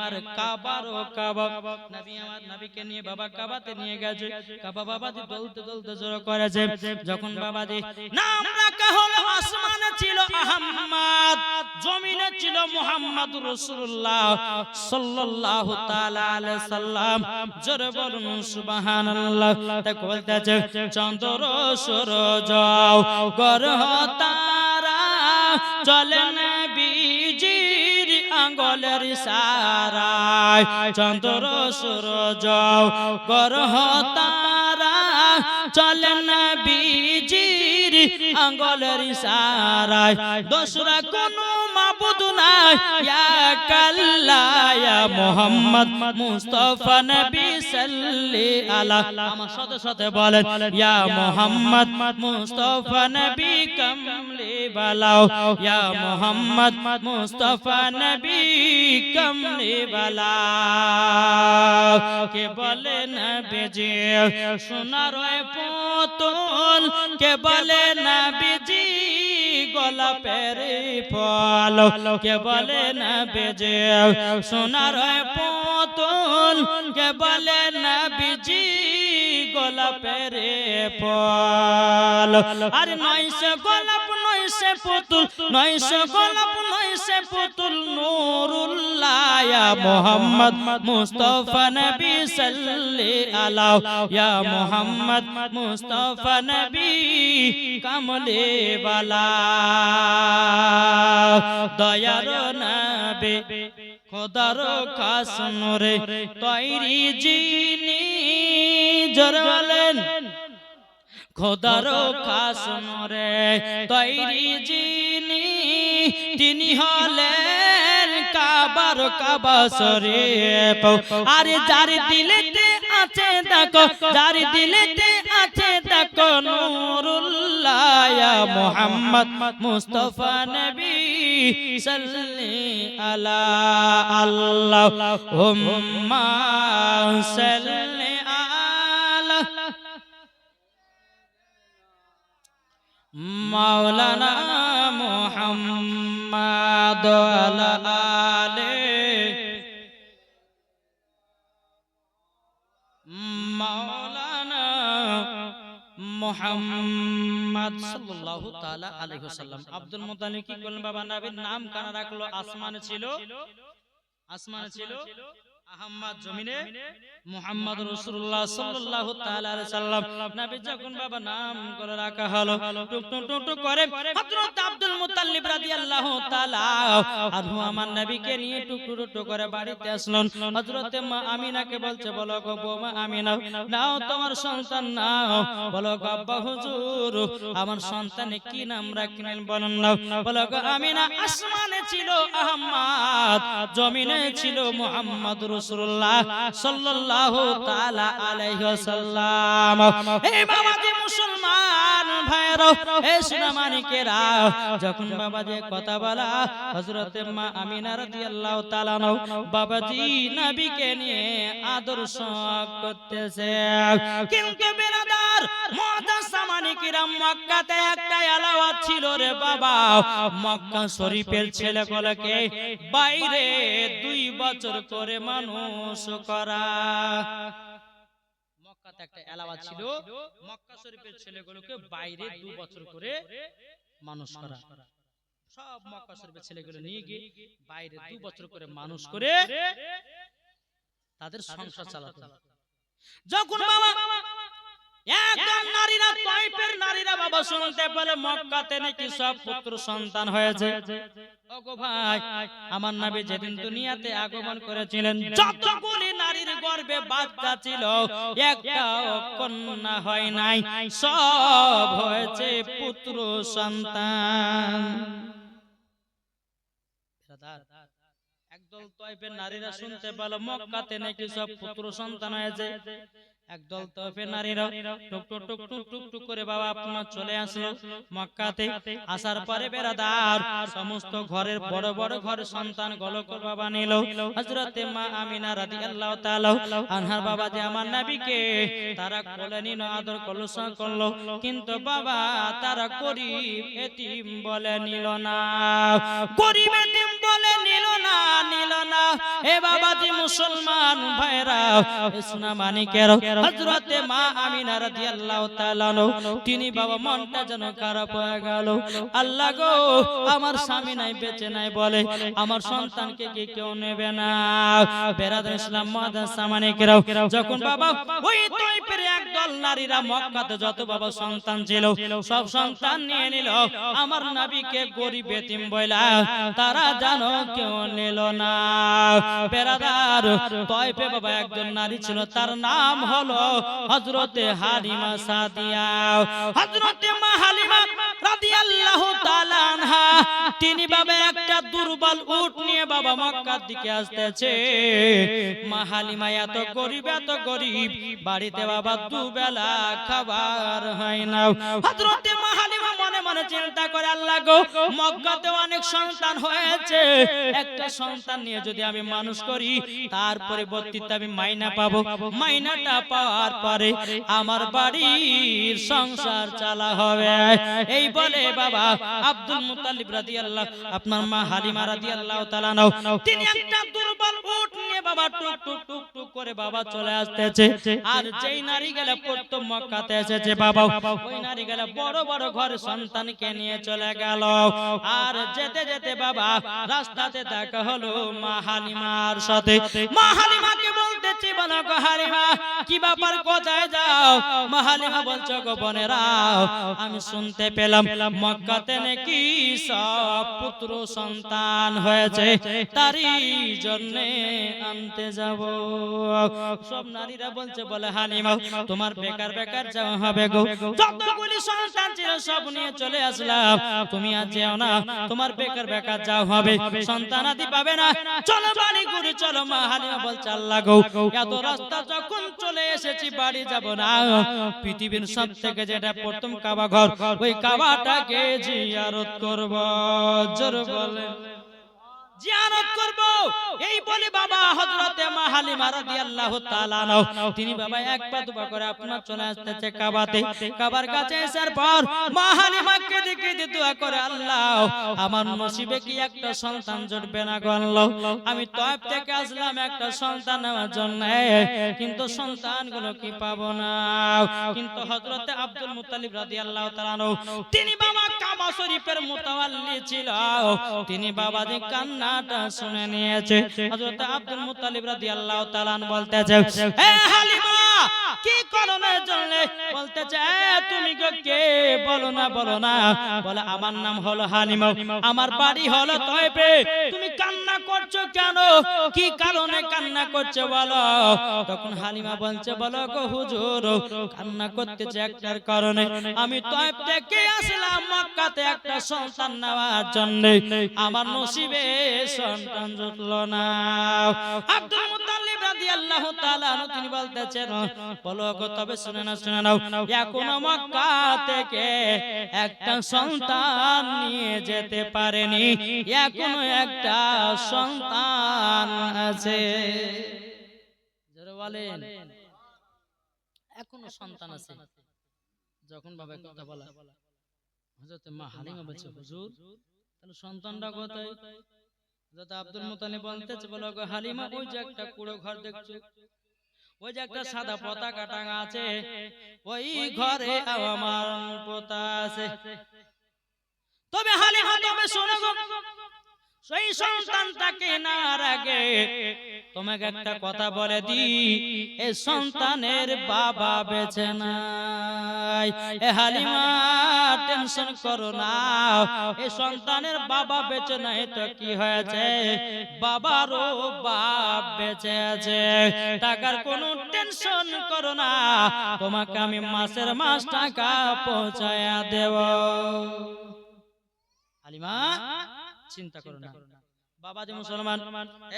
আমার কাবারও কাবা। নবী আমার নবীকে নিয়ে বাবা কাবাতে নিয়ে গেছে। কাবা বাবাজি দলতে দলতে জোর করেছে। যখন বাবাজি নাম রাখা হলো, আসমানে ছিল আহমদ, জমিনে ছিল মুহাম্মদুর রাসূলুল্লাহ সাল্লাল্লাহু তাআলা আলাইহি সাল্লাম। জোরে বলুন সুবহানাল্লাহ। তাই বলতেছে চন্দ্র সূরজ গ্রহ তারা চলে নবীজির আঙ্গুলের ইশারায়। চন্দ্র সূরজ গ্রহ তারা চলে নবীজির আঙ্গুলের ইশারায়। দোসরা কোনো মাবুদ নাই ইয়া কাল্লাহ ইয়া মুহাম্মদ মুস্তাফা নবী সাল্লি আলা। আমার সাথে সাথে বলেন ইয়া মুহাম্মদ মুস্তাফা নবী কামলি বালাও। ইয়া মুহাম্মদ মুস্তাফা নবী কামলি বালাও। কে বলে নবীজি সোনার পুতুল, কে বলে নবীজি গোলাপের ফল, কে বলে নবীজি সোনার পুতুল, কে বলে নবীজি গোলাপের ফল। আর নয়শো গোলাপ নয়শো পুতুল, নয়শো গোলাপ নয়শো পুতুল নূরুল্লাহ ইয়া মুহাম্মদ মুস্তাফা নবী সাল্লি আলা। ইয়া মুহাম্মদ মুস্তাফা নবী কামলে বালা। দয়ার নবী খোদার খাস নূরে তৈরি যিনি। জোরে বলেন খোদার খাস নূরে তৈরি যিনি, তিনি হলেন কাবার কাবা শরীফ। আর যার দিলেতে আছে দেখো, যার দিলেতে আছে দেখো নূরুল্লাহ ইয়া মুহাম্মদ মুস্তাফা নবী সাল্লি আলা। আল্লাহুম্মা সাল্লি আলা মাওলানা মুহাম্মাদ ওয়া আলি মাওলানা মুহাম্মদ সাল্লাল্লাহু তাআলা আলাইহি ওয়াসাল্লাম। আব্দুল মুত্তালিব কি করলেন বাবা? নবীর নাম কানা রাখলো। আসমানে ছিল, আসমানে ছিল আহমদ, জমিনে মুহাম্মদ রাসূলুল্লাহ সাল্লাল্লাহু তাআলা আলাইহি সাল্লাম। নবী যখন বাবা নাম করে রাখা হলো, টুক টুক টুক টুক করে হযরত আব্দুল মুত্তালিব রাদিয়াল্লাহু তাআলা আনহু আমার নবীকে নিয়ে টুক টুক টুক করে বাড়িতে আসলেন। হযরত মা আমিনাকে বলছে, বলো গো বৌমা আমিনা, নাও তোমার সন্তান নাও। বলো গো আব্বা হুজুর, আমার সন্তানে কি নাম রাখলেন বলেন না। বলো গো আমিনা, আসমানে ছিল আহমদ, জমিনে ছিল মুহাম্মদ রাসূলুল্লাহ সাল্লাল্লাহু তাআলা আলাইহি ওয়াসাল্লাম। এই বাবাজি মুসলমান ভাইরা, এই সোনামানিকেরা, যখন বাবাজি কথা বলা হযরত মা আমিনা রাদিয়াল্লাহু তাআলা বাবাজি নবীকে নিয়ে আদর্শ করতেছে। কিন্তু বিরাদার মুতাসামানিকেরা, মক্কাতে একটা এলাওয়াত ছিল রে বাবা। মক্কা শরীফের ছেলেগুলোকে বাইরে 2 বছর করে মানুষ করা। মক্কাতে একটা এলাওয়াত ছিল, মক্কা শরীফের ছেলেগুলোকে বাইরে 2 বছর করে মানুষ করা। সব মক্কা শরীফের ছেলেগুলো নিয়ে গিয়ে বাইরে 2 বছর করে মানুষ করে তাদের সংসার চালাতে। যখন বাবা একদম নারীরা, তায়েফের নারীরা বাবা শুনতে পেলে মক্কাতে নাকি সব পুত্র সন্তান হয়েছে। ওগো ভাই, আমার নবী যেদিন দুনিয়াতে আগমন করেছিলেন, যতগুলি নারীর গর্ভে বাচ্চা ছিল একটাও কন্যা হয় নাই, সব হয়েছে পুত্র সন্তান। একদল তায়েফের নারীরা শুনতে পেল মক্কাতে নাকি সব পুত্র সন্তান হয়েছে। একদল তওয়াফের নারীরা টুক টুক টুক টুক টুক টুক করে বাবা আপনার চলে আসলো মক্কাতে। আসার পরে বেরাদার সমস্ত ঘরের বড় বড় ঘর সন্তান গলক বাবা নিল। হযরতে মা আমিনা রাদিয়াল্লাহু তাআলা আনহার বাবা যে আমার নবীকে তারা কোলে নিল, আদর করলো, কিন্তু বাবা তারা গরীব এতিম বলে নিল না, গরীব এতিম বলে নিল না। এ বাবা যে মুসলমান ভাইরা সোনা মানিকের হযরতে মা আমিনা রাদিয়াল্লাহু তাআলা তিনি বাবা মনটা যেন খারাপ হয়ে গেল। আল্লাহ গো, আমার স্বামী নাই, বেঁচে নাই, বলে আমার সন্তানকে কি কেউ নেবে না? বেরাদার ইসলাম মাদ্রাসা মানিকের যখন বাবা ওই তাইফের একদল নারীরা মক্কাতে যত বাবা সন্তান ছিল সব সন্তান নিয়ে নিল, আমার নবীকে গরীব এতিম বইলা তারা জানো কেউ নিল না। বেরাদার তাইফে বাবা একজন নারী ছিল, তার নাম হলো হযরতে হালিমা সাদিয়া। হযরতে মা হালিমা রাদিয়াল্লাহু তাআলা আনহা তিনি বাবা একটা দুর্বল উট নিয়ে বাবা মক্কার দিকে আসতেছে। মা হালিমা এত গরীব বাড়িতে বাবা দুবেলা খাবার হয় না। হযরতে মা হালিমা মনে মনে চিন্তা করে, আল্লাহ গো, মক্কাতে অনেক সন্তান হয়েছে, একটা সন্তান নিয়ে যদি আমি মানুষ করি তার পরিবর্তিতে আমি মাইনা পাবো, মাইনাটা পাওয়ার পরে আমার বাড়ির সংসার চালা হবে। এই বলে বাবা আব্দুল মুত্তালিব রাদিয়াল্লাহু আপনার মা হালিমা রাদিয়াল্লাহু তাআলা তিনি একটা দুর্বল উট নিয়ে বাবা টুক টুক টুক টুক করে বাবা চলে আসতেছে। আর যেই নারী গেলে প্রথম মক্কাতে এসেছে বাবা, ওই নারী গেলে বড় বড় ঘরে সন্তানকে নিয়ে চলে গেল। আর যেতে যেতে বাবা রাস্তাতে দেখা হলো মা হালিমার সাথে। মা হালিমাকে বলতেছি, বলো গো হালিমা, কি ব্যাপার, কোথায় যাও? মা হালিমা বলছো, গো বোনেরা, আমি শুনতে পেলাম মক্কাতে নাকি সব পুত্র সন্তান হয়েছে, তারই জন্য আনতে যাব। সব নারীরা বলছে, বলে হালিমা তোমার বেকার বেকার যাওয়া হবে গো, যতগুলি সন্তান ছিল সব নিয়ে চলে আসলাম, তুমি আজ যেও না, তোমার বেকার বেকার যাও হবে, সন্তান আদি পাবে না, চলো বাড়ি ঘুরে চলো। মা হালিমা বলছে, আল্লাহ গো, এত রাস্তা যখন চলে এসেছি বাড়ি যাব না, পৃথিবীর সব থেকে যেটা প্রথম কাবা ঘর, ওই কাবাটাকে জিয়ারত করব। জোর বলে জিয়ারত করব। এই বলে বাবা হযরতে মা হালিমা রাদিয়াল্লাহু তাআলা তিনি বাবা এক পা দুপা করে আপনার চলে আসতেছে কাবাতে। কাবার কাছে আসার পর মা হালিমাকে দেখে দোয়া করে, আল্লাহ আমার নসিবে কি একটা সন্তান জুটবে না গো আল্লাহ, আমি তায়েফ থেকে আসলাম একটা সন্তান নেওয়ার জন্য, কিন্তু সন্তানগুলো কি পাবো না। কিন্তু হযরতে আব্দুল মুত্তালিব রাদিয়াল্লাহু তাআলা তিনি বাবা কাবা শরীফের মুতাওয়াল্লি ছিল, তিনি বাবা যে কান্নাটা শুনে নিয়েছে। হযরত আব্দুল মুত্তালিব রাদিয়াল্লাহু তাআলা বলতেছে, হে হালিমা, কি কারণের জন্য? বলতেছে, তুমি কে, বলো না। বলে, আমার নাম হলো হালিমা, আমার বাড়ি হলো তায়েফে, তুমি কান্না করছো কেন, কি কারণে কান্না করছো বলো। তখন হালিমা বলছে, বলো গো হুজুর, কান্না করতেছে একটার কারণে, আমি তায়েফ থেকে আসলাম মক্কাতে একটা সন্তান নেওয়ার জন্য, আমার নসিবে সন্তান জুটলো না। আব্দুল মুত্তালিব রাদিয়াল্লাহু তাআলা তিনি বলতেছেন, বলো গো, তবে শুনে নাও, এখনো মক্কা থেকে একটা সন্তান নিয়ে যেতে পারেনি, এখনো একটা সন্তান আছে। যারা বলেন এখনো সন্তান আছে। যখন বাবা কথা বলা, হযরত মা হালিমা বলছে, হুজুর তাহলে সন্তানটা কোথায়? হযরত আব্দুল মুত্তালিব বলতেছে, বলো গো হালিমা, ওই যে একটা কুড়ো ঘর দেখছো, ওই যে একটা সাদা পতাকা টাঙা আছে, ওই ঘরে আমার পোতা আছে। তবে হালিমা, তবে শোনো গো, সেই সন্তানটাকে নার আগে তোমাকে একটা কথা বলে দি, এই সন্তানের বাবা বেঁচে নাই। এ হালিমা, টেনশন করো না, এই সন্তানের বাবা বেঁচে নাই তো কি হয়েছে, বাবারও বাপ বেঁচে আছে, টাকার কোনো টেনশন করো না, তোমাকে আমি মাসের মাস টাকা পৌঁছায়া দেব। হালিমা, চিন্তা করো না, বাবাজি মুসলমান,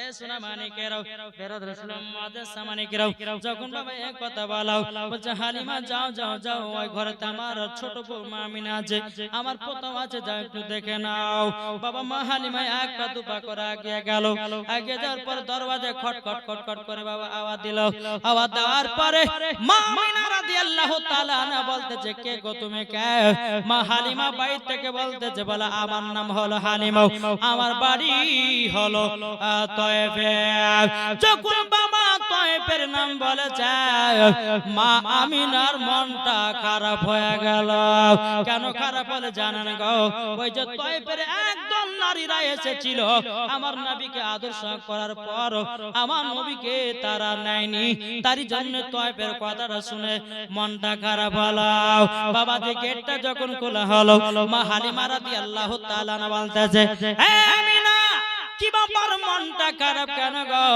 এ সোনা মানিকেরাও, বেরাদর ইসলাম মুআজ্জাজ মানিকেরাও, যখন বাবা এক কথা বলাও, বলছে হালিমা যাও যাও যাও, ওই ঘরেতে আমার ছোট বউ মা আমিনা আছে, আমার পোতাও আছে, যাও একটু দেখে নাও। বাবা মা হালিমা এক পা দু পা করে এগিয়ে গেল। এগিয়ে যাওয়ার পর দরওয়াজায় খটখট খটখট করে বাবা আওয়াজ দিল। আওয়াজ দেওয়ার পরে মা আমিনা রাদিয়াল্লাহু তাআলা আনহা বলতেছে, কে গো তুমি? কে? মা হালিমা বাইরে থেকে বলতেছে, বলে আমার নাম হলো হালিমা, আমার বাড়ি হলো তয়েফে। যখন বাবা তয়েফের নাম বলেছে, মা আমিনার মনটা খারাপ হয়ে গেল। কেন খারাপ হলে জানেন গো? ওই যে তয়েফের একদম নারীরা এসেছিল আমার নবীকে আদর্শ করার পর আমার নবীকে তারা নেয়নি, তারই জন্য তয়েফের কথাটা শুনে মনটা খারাপ হলো। বাবা যে গেটটা যখন খোলা হলো, মা হালিমা রাদিয়াল্লাহু তাআলা বলতেছে, হে আমিনা, কি বাবার মনটা খারাপ কেন গো?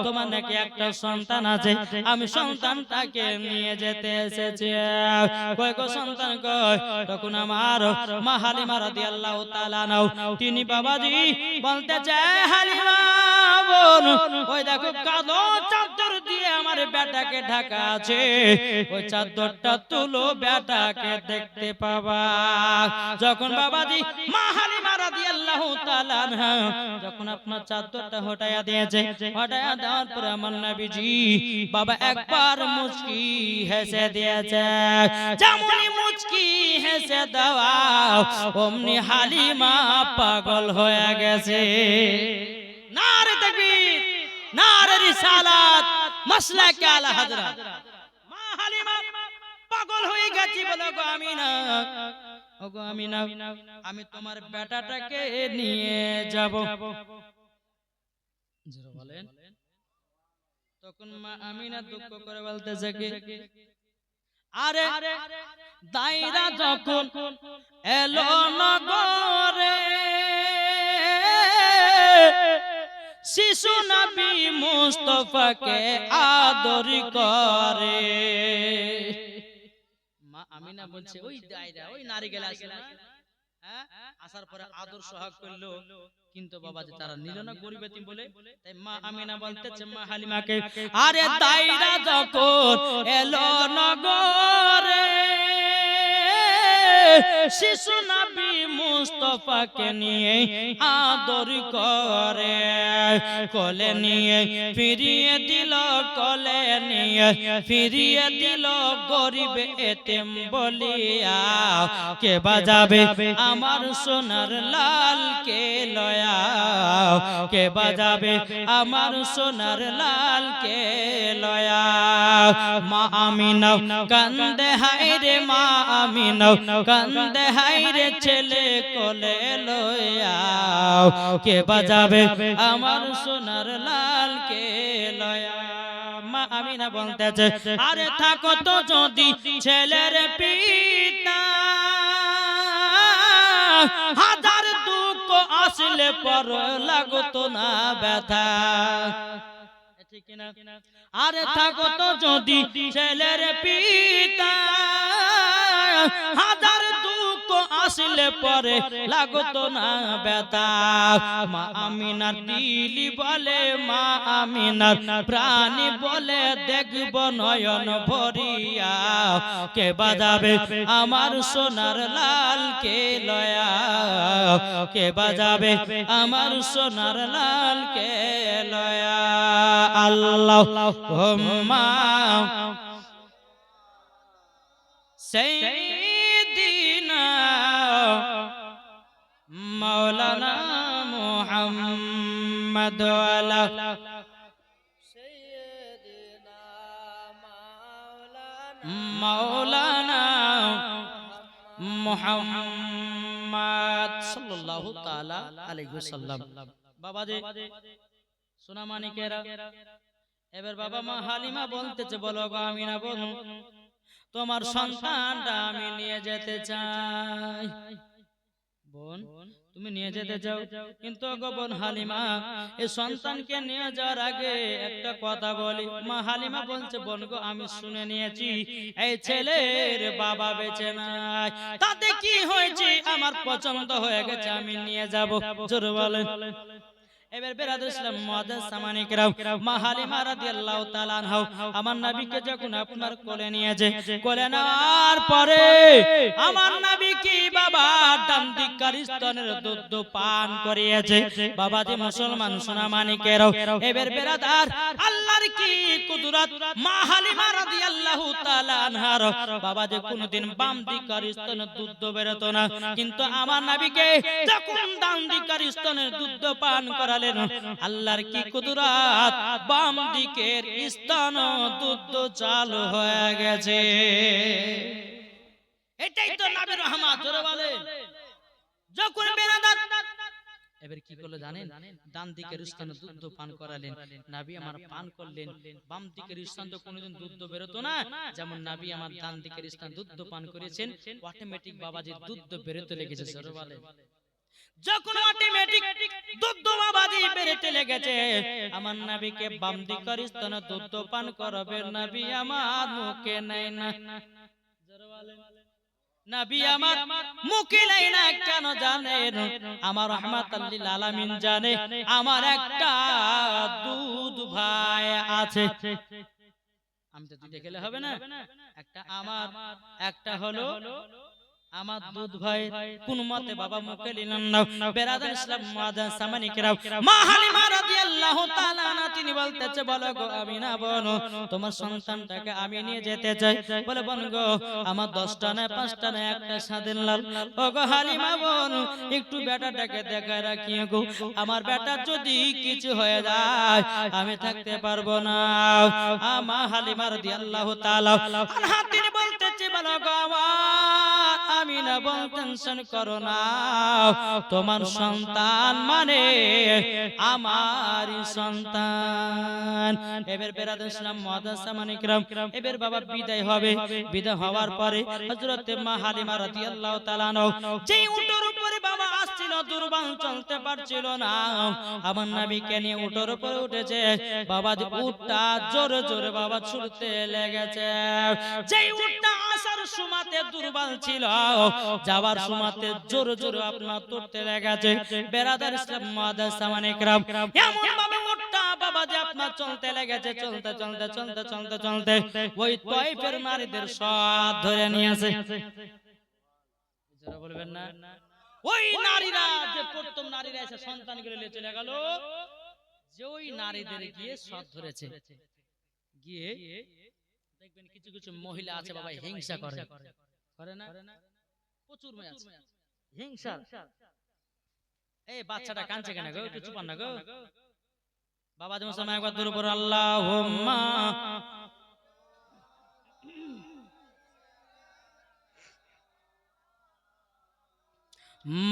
তোমার নাকি একটা সন্তান আছে, আমি সন্তানটাকে নিয়ে যেতে এসেছি। কই গো সন্তান কই? তখন আমার মা হালিমা রাদিয়াল্লাহু তাআলা তিনি বাবাজি বলতেছে, হালিমা বোন, ওই দেখো কালো চাদর দিয়ে আমার বেটাকে ঢাকা আছে, ওই চাদরটা তুলো, বেটাকে দেখতে পাবা। যখন বাবাজি মা হালিমা রাদিয়াল্লাহু তাআলা যখন আপনার চাদরটা হটায়া দিয়েছে, হটায়া দেওয়ার পর আমার নবীজি বাবা একবার মুচকি হেসে দিয়েছে। যেমনি মুচকি হেসে দেওয়া, অমনি হালিমা পাগল হয়ে গেছে। নারে তাকবীর, নারে রিসালাত, মাসলাকে আলা হযরত। মা হালিমা পাগল হয়ে গেছে, বলে গো আমিনা, ওগো আমিনা, আমি তোমার বেটাটাকে নিয়ে যাব। যারা বলেন, তখন মা আমিনা দুঃখ করে বলতেছে কি, আরে দাইরা যখন এলো নগরে, শিশু নবী মুস্তাফাকে আদর করে। মা আমিনা বলছে, ওই দাইরা, ওই নারী গেলে আসলে আসার পরে আদর সোহাগ করলো, কিন্তু বাবা যে তারা নিল না গরিব এতিম বলে। তাই মা আমিনা বলতেছে মা হালিমাকে, আরে দাইরা যখন এলো নগরে, শিশু নবী মুস্তাফাকে নিয়ে আদর করে, কোলে নিয়ে ফিরিয়ে দিল, কোলে নিয়ে ফিরিয়ে দিল গরিব এতিম বলিয়া। কে বাজাবে আমার সোনার লাল কে লয়া, কে বাজাবে আমার সোনার লাল কে লয়া। মা আমিনা কান্দে হায় রে, মা আমিনা কান্দে হায় রে, ছেলে কোলে লয়া। কে বাজাবে আমার সোনার লাল কে লয়া। মা আমিনা বলতেছে, আরে থাকো তো যদি ছেলের পিতা, হাজার দুঃখ আসলে পর লাগতো না ব্যথা। ঠিক কিনা? আরে থাকো তো যদি ছেলের পিতা, হাজার দুঃখ আসলে পরে লাগতো না ব্যথা। মা আমিনার দিলি বলে, মা আমিনার প্রাণী বলে, দেখব নয়ন ভরিয়া। কে বাজাবে আমার সোনার লাল কে লয়া, কে বাজাবে আমার সোনার লাল কে লয়া। আল্লাহুম্মা সাইয়্যিদিনা মাওলানা মুহাম্মদ ওয়ালা সাইয়্যিদিনা মাওলানা মুহাম্মদ সাল্লাল্লাহু তাআলা আলাইহি ওয়াসাল্লাম। বাবাজি সোনা মানিকেরা, এবার বাবা মা হালিমা বলতেছে, বলো গো আমিনা বোন, তোমার সন্তানটা আমি নিয়ে যেতে চাই। বোন তুমি নিয়ে যেতে চাও, কিন্তু গো বোন হালিমা, এই সন্তানকে নিয়ে যাওয়ার আগে একটা কথা বলি। মা হালিমা বলছে, বোন গো আমি শুনে নিয়েছি এই ছেলের বাবা বেঁচে নাই, তাতে কি হয়েছে আমার পছন্দ হয়ে গেছে, আমি নিয়ে যাব। জোরে বলেন। এবার বেরাদুল ইসলাম মুআজ্জাজ সামানী کرام মা হালিমা রাদিয়াল্লাহু তাআলা আনহা আমার নবীকে যখন আপনার কোলে নিয়েছে, কোলে নেওয়ার পরে আমার নবী কি বাবা ডান দিকের স্তনের দুধ পান করিয়েছে। বাবাজি মুসলমান সোনা মানিকেরাও, এবার বেরাদার আল্লাহর কি কুদরত, মা হালিমা রাদিয়াল্লাহু তাআলা আনহার বাবাজি কোনদিন বাম দিকের স্তনের দুধ বেরোতো না, কিন্তু আমার নবীকে যখন ডান দিকের স্তনের দুধ পান করালেন, আল্লাহর কি কুদরত, বাম দিকের স্তন দুধ চালু হয়ে গেছে। এটাই তো নবীর রহমত। জোরে বলেন। যখন বেরাদার এবার কি করলো জানেন, ডান দিকের স্তনে দুধ পান করালেন, নবী আমার পান করলেন। বাম দিকের স্তন তো কোনোদিন দুধ বেরোতো না, যেমন নবী আমার ডান দিকের স্তনে দুধ পান করেছেন, অটোমেটিক বাবাজি দুধ বেরোতে লেগেছে। জোরে বলেন। যখন অটোমেটিক দুধ বাবাজি বেরোতে লেগেছে, আমার নবীকে বাম দিকের স্তনে দুধ পান করাবেন, নবী আমার মুখে নাই না। জোরে বলেন। নবী আমার মুখে নাই না কেন জানেন? আমার রাহমাতাল লিল আলামিন জানে আমার একটা দুধ ভাই আছে। আমি তো দুইটা গেলে হবে না, একটা আমার, একটা হলো আমার দুধ ভাই। কোন মতে বাবা মুখে নিলেন না। বেরাদার ইসলাম মুআজ্জাজ সামানী کرام মা হালিমা রাদিয়াল্লাহু তাআলা আনহা তিনি বলতেছে, বলো গো আমিনা বোন, তোমার সন্তানটাকে আমি নিয়ে যেতে চাই। বলে বোন গো, আমার 10টা না 5টা না একটা স্বাধীন লাল। ও গো হালিমা বোন, একটু বেটাটাকে দেখায় রাখিও গো, আমার বেটা যদি কিছু হয়ে যায় আমি থাকতে পারবো না। মা হালিমা রাদিয়াল্লাহু তাআলা আনহা তিনি বলতেছে, বলো গো আমার আমিনা বোন, টেনশন করো না, তোমার সন্তান মানে আমারই সন্তান। এবার বেরাদার ইসলাম মুআজ্জাজ সামানী کرام এবার বাবা বিদায় হবে। বিদায় হওয়ার পরে হযরত মা হালিমা রাদিয়াল্লাহু তাআলা যেই উটের উপরে বাবা আসছিল, দুর্বল চলতে পারছিল না, আমার নবীকে নিয়ে উটের উপরে উঠেছে। বাবা যে উটটা জোরে জোরে বাবা ছুটতে লেগেছে। যেই উটটা আসার সময়তে দুর্বল ছিল, যাওয়ার সময়তে জোরে জোরে আপনার তুলতে লেগেছে। বেরাদার ইসলাম মুআজ্জাজ সামানী کرام এমন ভাবে উটটা বাবা যে আপনার চলতে লেগেছে, চলতে চলতে চলতে চলতে চলতে ওই তায়েফের নারীদের সব ধরে নিয়েছে। যারা বলবেন না, ওই নারীরা যে প্রথম নারীরা এসে সন্তানগুলো নিয়ে চলে গেল, যে ওই নারীদের গিয়ে সব ধরেছে। গিয়ে দেখবেন কিছু কিছু মহিলা আছে বাবা হিংসা করে, করে না? প্রচুর মেয়ে আছে হিংসা। এই বাচ্চাটা কাঁদছে কেন গো, একটু চুপান না গো। বাবা যেমন সময় একবার দূর উপর আল্লাহুম্মা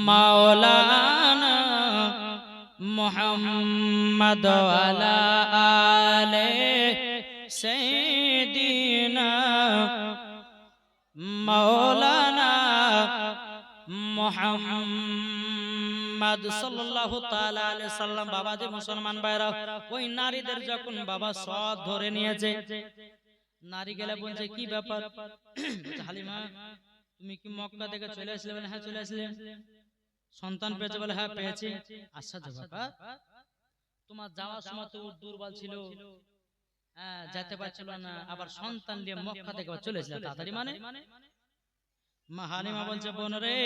মাওলানা মুহাম্মদ ওয়ালা আলে সাইয়্যিদিনা মাওলানা মুহাম্মদ সাল্লাল্লাহু তাআলা আলাইহি সাল্লাম। বাবা যে মুসলমান ভাইরা, ওই নারীদের যখন বাবা সব ধরে নিয়েছে, নারী গেলে বলছে কি ব্যাপার? হালিমা তুমি কি মক্কা থেকে চলে আসলে? বলে হ্যাঁ চলে আসলে। সন্তান পেয়েছে? বলে হ্যাঁ পেয়েছি। আচ্ছা বাবা, তোমার যাওয়ার সময় তো দুর্বল ছিল, যেতে পারছিল না, আবার সন্তান নিয়ে মক্কা থেকে চলে এসেছিল তাড়াতাড়ি মানে? মা হালিমা বলছে বোন রে,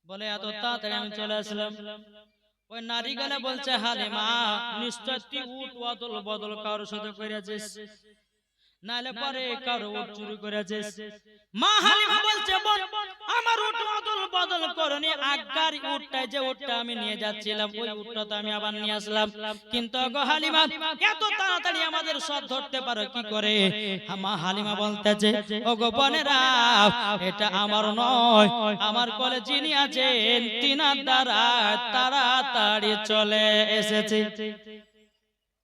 বলে এত তাড়াতাড়ি আমি চলে আসলাম। ওই নারী গেলে বলছে হালিমা নিশ্চয় তুই উট অদল বদল কারোর সাথে করেছিস, নাইলে পরে কারো উট চুরি করেছিস। মা হালিমা বলছে বোন আমার উট অদল বদল করনি, আগার উটটা যে উটটা আমি নিয়ে যাচ্ছিলাম ওই উটটা তো আমি আবার নিয়ে আসলাম। কিন্তু গো হালিমা এত তাড়াতাড়ি আমাদের সব ধরতে পারো কি করে? মা হালিমা বলতেছে ও গো বোনেরা, এটা আমার নয়, আমার কোলে যিনি আছেন তিনার দ্বারা তাড়াতাড়ি চলে এসেছে।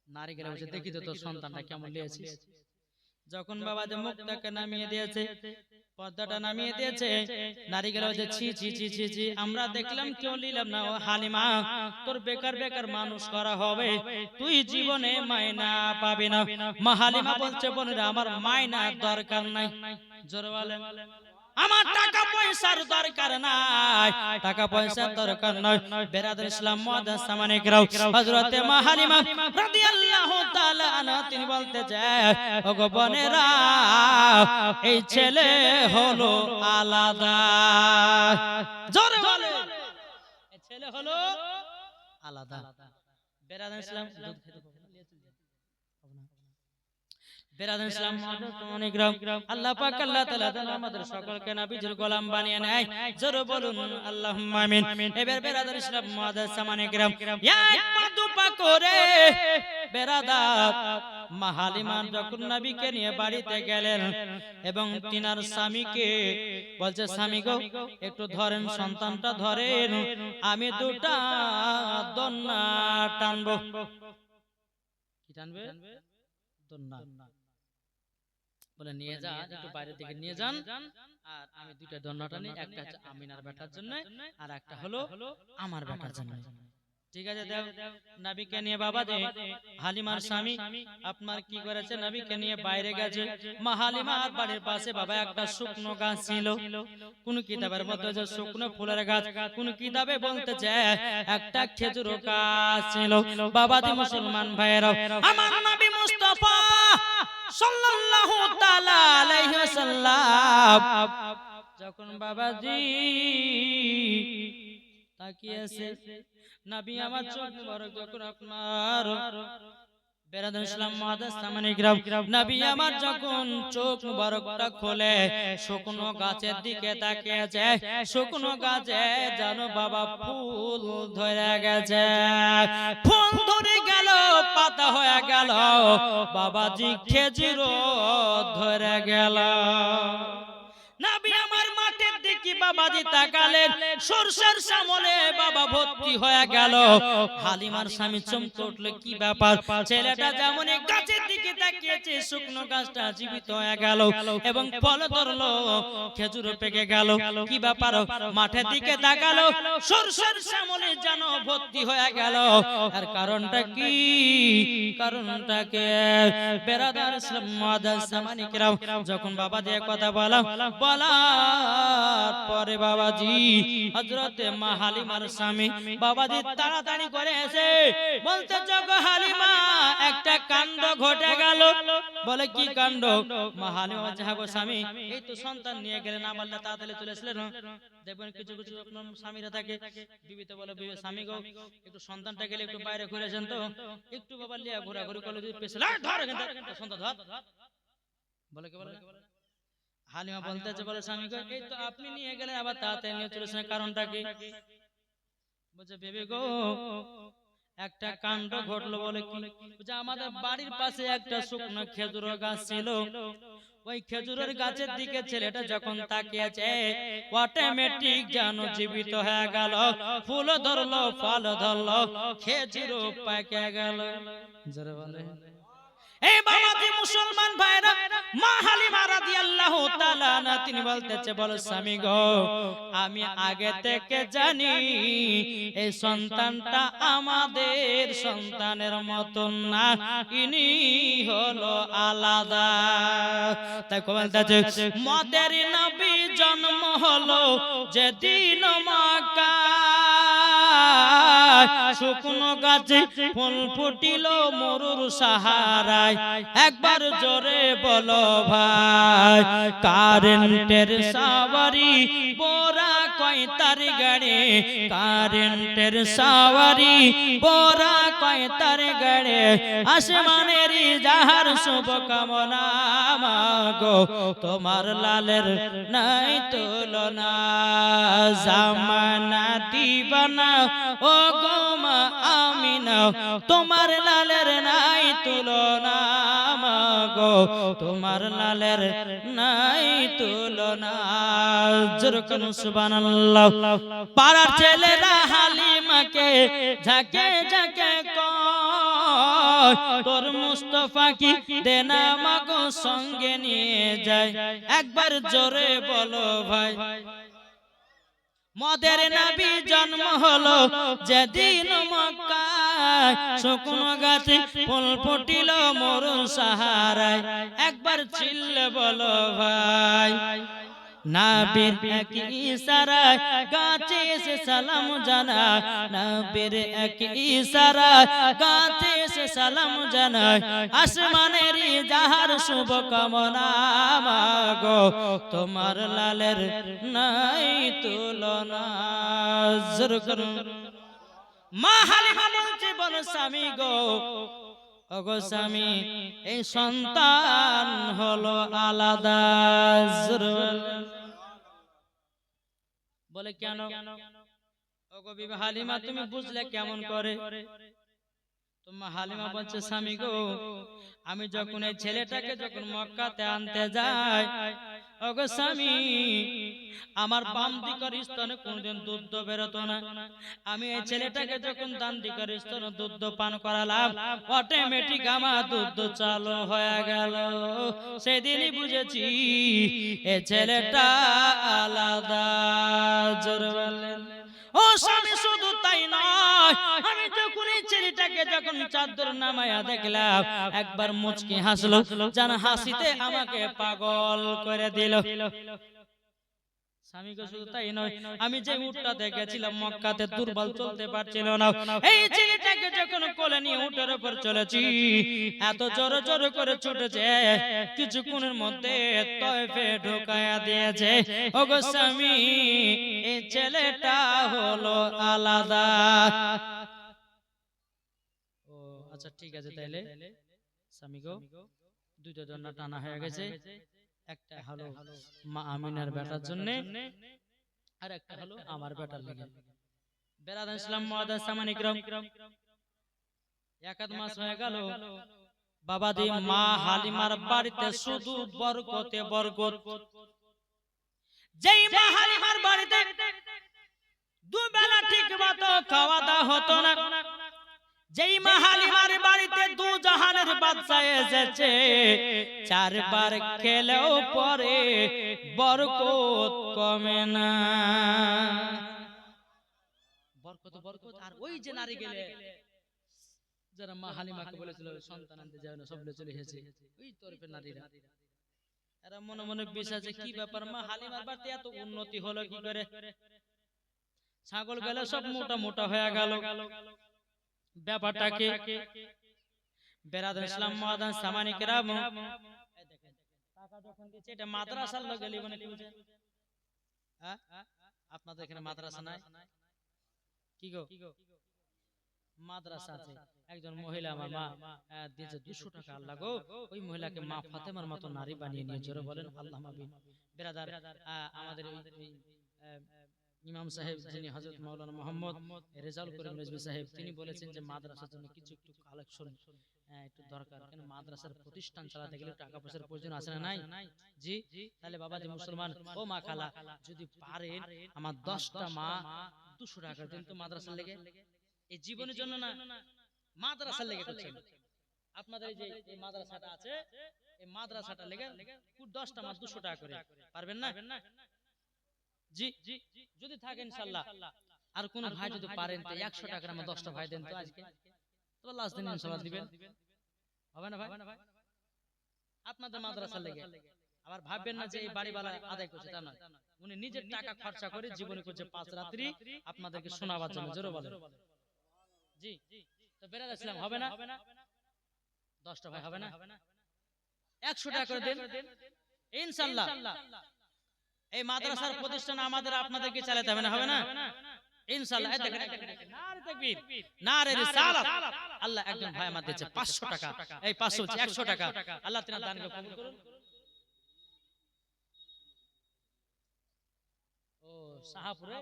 নারী গেলে বলছে দেখি তো তোর সন্তানটা কেমন লিয়েছিস। যখন বাবা যে মুখটাকে নামিয়ে দিয়েছে, পর্দাটা নামিয়ে দিয়েছে, নারী গেলে বলছে ছি ছি ছি ছি ছি, আমরা দেখলাম কেউ নিলাম না। ও হালিমা তোর বেকার বেকার মানুষ করা হবে, তুই জীবনে মায়না পাবি না। মা হালিমা বলছে বোনেরা আমার মায়না দরকার নাই। জোরে বলেন আমার টাকা পয়সার দরকার নাই, টাকা পয়সার দরকার নয়। বেরাদর ইসলাম মুআদ্দাস সামানে কিরাম, হযরতে মা হালিমা রাদিয়াল্লাহু তাআলা আনহা তিনি বলতে চায়, ওগো বোনেরা, এই ছেলে হলো আলাদা। জোরে বলে, এই ছেলে হলো আলাদা। বেরাদর ইসলাম দুধ খেতে পাবো না, বেরাদর ইসলাম অনেক গ্রাম আল্লাহ পাক আল্লাহ তাআলা যেন আমাদের সকলকে নবীর গোলাম বানিয়ে নেয়। জোরে বলুন আল্লাহুম্মা আমিন। এবার বেরাদর ইসলাম মুআদ্দাস সামানে গ্রাম এক পা দুপা করে বেরাদার মা হালিমা যখন নবীকে নিয়ে বাড়িতে গেলেন এবং তিনার স্বামীকে বলছে, স্বামী গো একটু ধরেন, সন্তানটা ধরেন, আমি দুটা দন্না টানবো। কি টানবে? দন্না। বলে নিয়ে যান, একটু বাইরে থেকে নিয়ে যান, আর আমি দুইটা দন্না টানি, একটা হচ্ছে আমিনার বেটার জন্য আর একটা হলো আমার বেটার জন্য। ঠিক আছে, দেও। নবীকে নিয়ে বাবা দে হালিমার স্বামী আপনার কি করেছে, নবীকে নিয়ে বাইরে গেছে। মা হালিমার বাড়ির পাশে বাবা একটা শুকনো গাছ ছিল, কোন কিতাবের মধ্যে যে শুকনো ফুলের গাছ, কোন কিতাবে বলতেছে একটা খেজুর গাছ ছিল। বাবা দি মুসলমান ভাইরা, আমার নবী মুস্তাফা সাল্লাল্লাহু তাআলা আলাইহি ওয়াসাল্লাম যখন বাবাজি তাকিয়েছে, নবী আমার চোখ মুবারক যখন আপনার বেরাদর ইসলাম মুআদ্দাস সামানে কিরাম, নবী আমার যখন চোখ মুবারকটা খোলে, শুকনো গাছের দিকে তাকিয়েছে, শুকনো গাছে যেন বাবা ফুল ধরে গেছে, ফুল ধরে গেল, পাতা হয়ে গেল, বাবাজি খেজুর ধরে গেল। নবী আমার মাঠের দিকে বাবাজি তাকালেন, সরষের সামনে বাবা ভর্তি হয়ে গেল। হালিমার স্বামী চমকে উঠল, কি ব্যাপার? ছেলেটা যেমন গাছের দিকে তাকিয়েছে, শুকনো গাছটা জীবিত হয়ে গেল এবং ফল ধরলো, খেজুর পেকে গেল। কি ব্যাপার? মাঠের দিকে তাকালো, সরষের সামনে যেন ভর্তি হয়ে গেল। আর কারণটা কি? কারণটাকে বেরাদার ইসলাম মুআদ্দাস সামানে কিরাম যখন বাবা দিয়ে কথা বলা বলার পরে বাবাজি হযরতে মা হালিমার স্বামী বাবাজি তাড়াতাড়ি করে এসে বলতে, জগ হালিমা একটা কাণ্ড ঘটে গেল। বলে, কি কাণ্ড? মা হালিমা যাগো স্বামী, এই তো সন্তান নিয়ে গেলেন, আমার তাড়াতাড়ি চলে আসলেন। দেখবেন কিছু কিছু আপনার স্বামীরা থাকে, বিবিতে বলে, স্বামী গো একটু সন্তানটা গেলে একটু বাইরে ঘুরেছেন তো, একটু বাবা লিয়া ঘোরাঘুরি করলে যদি পেছনে ধর সন্তান ধর। বলে কি বলে? হালিমা বলতেছে, বলে স্বামী গো এই তো আপনি নিয়ে গেলেন, আবার তাড়াতাড়ি নিয়ে চলেছেন, কারণটা কি? বলছে, বেবি গো একটা কাণ্ড ঘটলো। বলে কি? যে আমাদের বাড়ির পাশে একটা শুকনো খেজুর গাছ ছিল, ওই খেজুরের গাছের দিকে ছেলেটা যখন তাকিয়েছে, অটোমেটিক যেন জীবিত হয়ে গেল, ফুল ধরলো, ফল ধরলো, খেজুর পেকে গেল। জোরে বলে। এই বাবাজি মুসলমান ভাইরা, মা হালিমা রাদিয়াল্লাহু তাআলা আনহা তিনি বলতেছে, বল স্বামী গো আমি আগে থেকে জানি এই সন্তানটা আমাদের সন্তানের মতন না, ইনি হলো আলাদা। তাই বলতেছে, মদের নবী জন্ম হলো যেদিন মক্কায়, শুকনো গাছে ফুল ফুটিল মরুর সাহারায়। একবার জোরে বলো ভাই, কারেন্টের সাওয়ারি বোরা কয় তার গাড়ি, কারেন্টের সাওয়ারি বোরা কয় তার গাড়ি, আসমানের যাহার শুভ কামনা মাগো তোমার লালের নাই তুলনা, জামানা দিবানা ও গো মা আমিনা তোমার লালের নাই তুলনা মাগো তোমার লালের নাই তুলনা। যেরকম সুবহানাল্লাহ। পাড়ার ছেলেরা হালিমাকে ঝাঁকে ঝাঁকে কয়, তোর মুস্তাফা কি দেনা মাগো সঙ্গে নিয়ে যায়। একবার জোরে বলো ভাই, মদের নবী জন্ম হলো যেদিন মক্কায়, শুকনো গাছে ফুল ফুটিল মরু সাহারায়। একবার চিল্লে বলো ভাই, নবীর এক ইশারায় গাছে এসে সালাম জানায়, নবীর এক ইশারায় গাছে এসে সালাম জানায়, আসমানের যাহার শুভ কামনা মাগো তোমার লালের নাই তুলনা। জোরে করুন। মা হালিমা বলছে বলো স্বামী গো, ওগো স্বামী এই সন্তান হলো আলাদা। বলে কেন? ওগো বিবি হালিমা তুমি বুঝলে কেমন করে? তোমার হালিমা বলছে স্বামী গো, আমি যখন এই ছেলেটাকে যখন মক্কাতে আনতে যাই, ওগো স্বামী আমার বাম দিকের স্তনে কোনদিন দুধ বেরোতো না, আমি এই ছেলেটাকে যখন ডান দিকের স্তনে দুধ পান করালাম, অটোমেটিক আমার দুধ চালু হয়ে গেল। সেদিনই বুঝেছি এই ছেলেটা আলাদা। জোরে বলেন। ও স্বামী শুধু তাই নয়, আমি যখন এই ছেলেটাকে যখন চাদর নামায়া দেখলাম, একবার মুচকি হাসলো, যেন হাসিতে আমাকে পাগল করে দিল। স্বামীকে শুধু তাই নয়, আমি যে উটটা দেখেছিলাম মক্কাতে দুর্বল চলতে পারছিল না, এই ছেলেটাকে যখন কোলে নিয়ে উটের উপর চলেছি, এত জোরে জোরে করে ছুটেছে, কিছুক্ষণের মধ্যে তয়ফে ঢোকায়া দিয়েছে। ওগো স্বামী এই ছেলেটা হলো আলাদা। ও আচ্ছা ঠিক আছে, তাইলে স্বামী গো দুইটা জন্য টানা হয়ে গেছে, একটা হলো মা আমিনার বেটার জন্য, আর একটা হলো আমার বেটার লেগে। বেরাদ ইসলাম মুআদ্দাস সামানি کرام, এক আধ মাস হয়ে গেল বাবাজি মা হালিমার বাড়িতে শুধু বরকতে বরকত। যেই মা হালিমার বাড়িতে দুবেলা ঠিক মতো খাওয়া দাওয়া হতো না, যেই মা হালিমার বাড়িতে দু জাহানের বাদশা এসেছে, চারবার খেলেও পরে বরকত কমে না। বরকত বরকত। আর ওই যে নারী গেলে যারা মা হালিমাকে বলেছিল সন্তান আনতে যাবে না, সব চলে এসেছে, ওই তরফের নারীরা, এরা মনে মনে বিশ্বাসে কি ব্যাপার মা হালিমার বাড়িতে এত উন্নতি হলো কি করে? ছাগল গেলে সব মোটা মোটা হয়ে গেল, ব্যাপারটাকে বেরাদ ইসলাম মুআদ্দাস সামানি کرام, টাকা যখন দিচ্ছে এটা মাদ্রাসার লগে লিবনে কি বুঝেন? হ্যাঁ আপনাদের এখানে মাদ্রাসা নাই কি গো? মাদ্রাসা আছে। একজন মহিলা আমার মা দিয়েছে 200 টাকা, আল্লাহ গো ওই মহিলাকে মা ফাতেমার মতো নারী বানিয়ে নিয়ে। জোরে বলেন আল্লাহুম্মা আমিন। বেরাদার আমাদের ওই ইমাম সাহেব যিনি হযরত মাওলানা মোহাম্মদ রেজাউল করিম রিজভী সাহেব, তিনি বলেছেন যে মাদ্রাসার জন্য কিছু একটু কালেকশন একটু দরকার, কেন মাদ্রাসার প্রতিষ্ঠান চালাতে গেলে টাকা পয়সার প্রয়োজন আছে না নাই? জি, তাহলে বাবাজি মুসলমান ও মা খালা যদি পারেন আমার 10টা মা 200 টাকা দেন তো মাদ্রাসার লেগে, এই জীবনের জন্য না, মাদ্রাসার লেগে করছেন আপনাদের। এই যে এই মাদ্রাসাটা আছে, এই মাদ্রাসাটা লেগে 10টা মা 200 টাকা করে পারবেন না? জি, যদি থাকে ইনশাআল্লাহ। আর কোন ভাই যদি পারেন তো 100 টাকার আমার 10টা ভাই দেন তো আজকে, তো লাস্ট দিন ইনশাআল্লাহ দিবেন, হবে না ভাই? আপনাদের মাদ্রাসা লেগে আবার ভাববেন না যে এই বাড়িওয়ালা আদায় করছে, তা নয়, উনি নিজের টাকা খরচা করে জীবনে করছে 5 রাত্রি আপনাদেরকে শোনাবার জন্য। জোরে বলেন জি। তো বেরাদ ইসলাম হবে না? 10টা ভাই হবে না? 100 টাকা করে দেন ইনশাআল্লাহ। এই মাদ্রাসার প্রতিষ্ঠান আমাদের আপনাদেরকে চালাতে হবে না, হবে না ইনশাআল্লাহ। এই দেখেন নারে তাকবীর, নারে রিসালাত। আল্লাহ একজন ভাই আমাদের দিয়েছে 500 টাকা, এই 500 100 টাকা, আল্লাহ তাআলা দানকে কবুল করুন। ও শাহপুরে,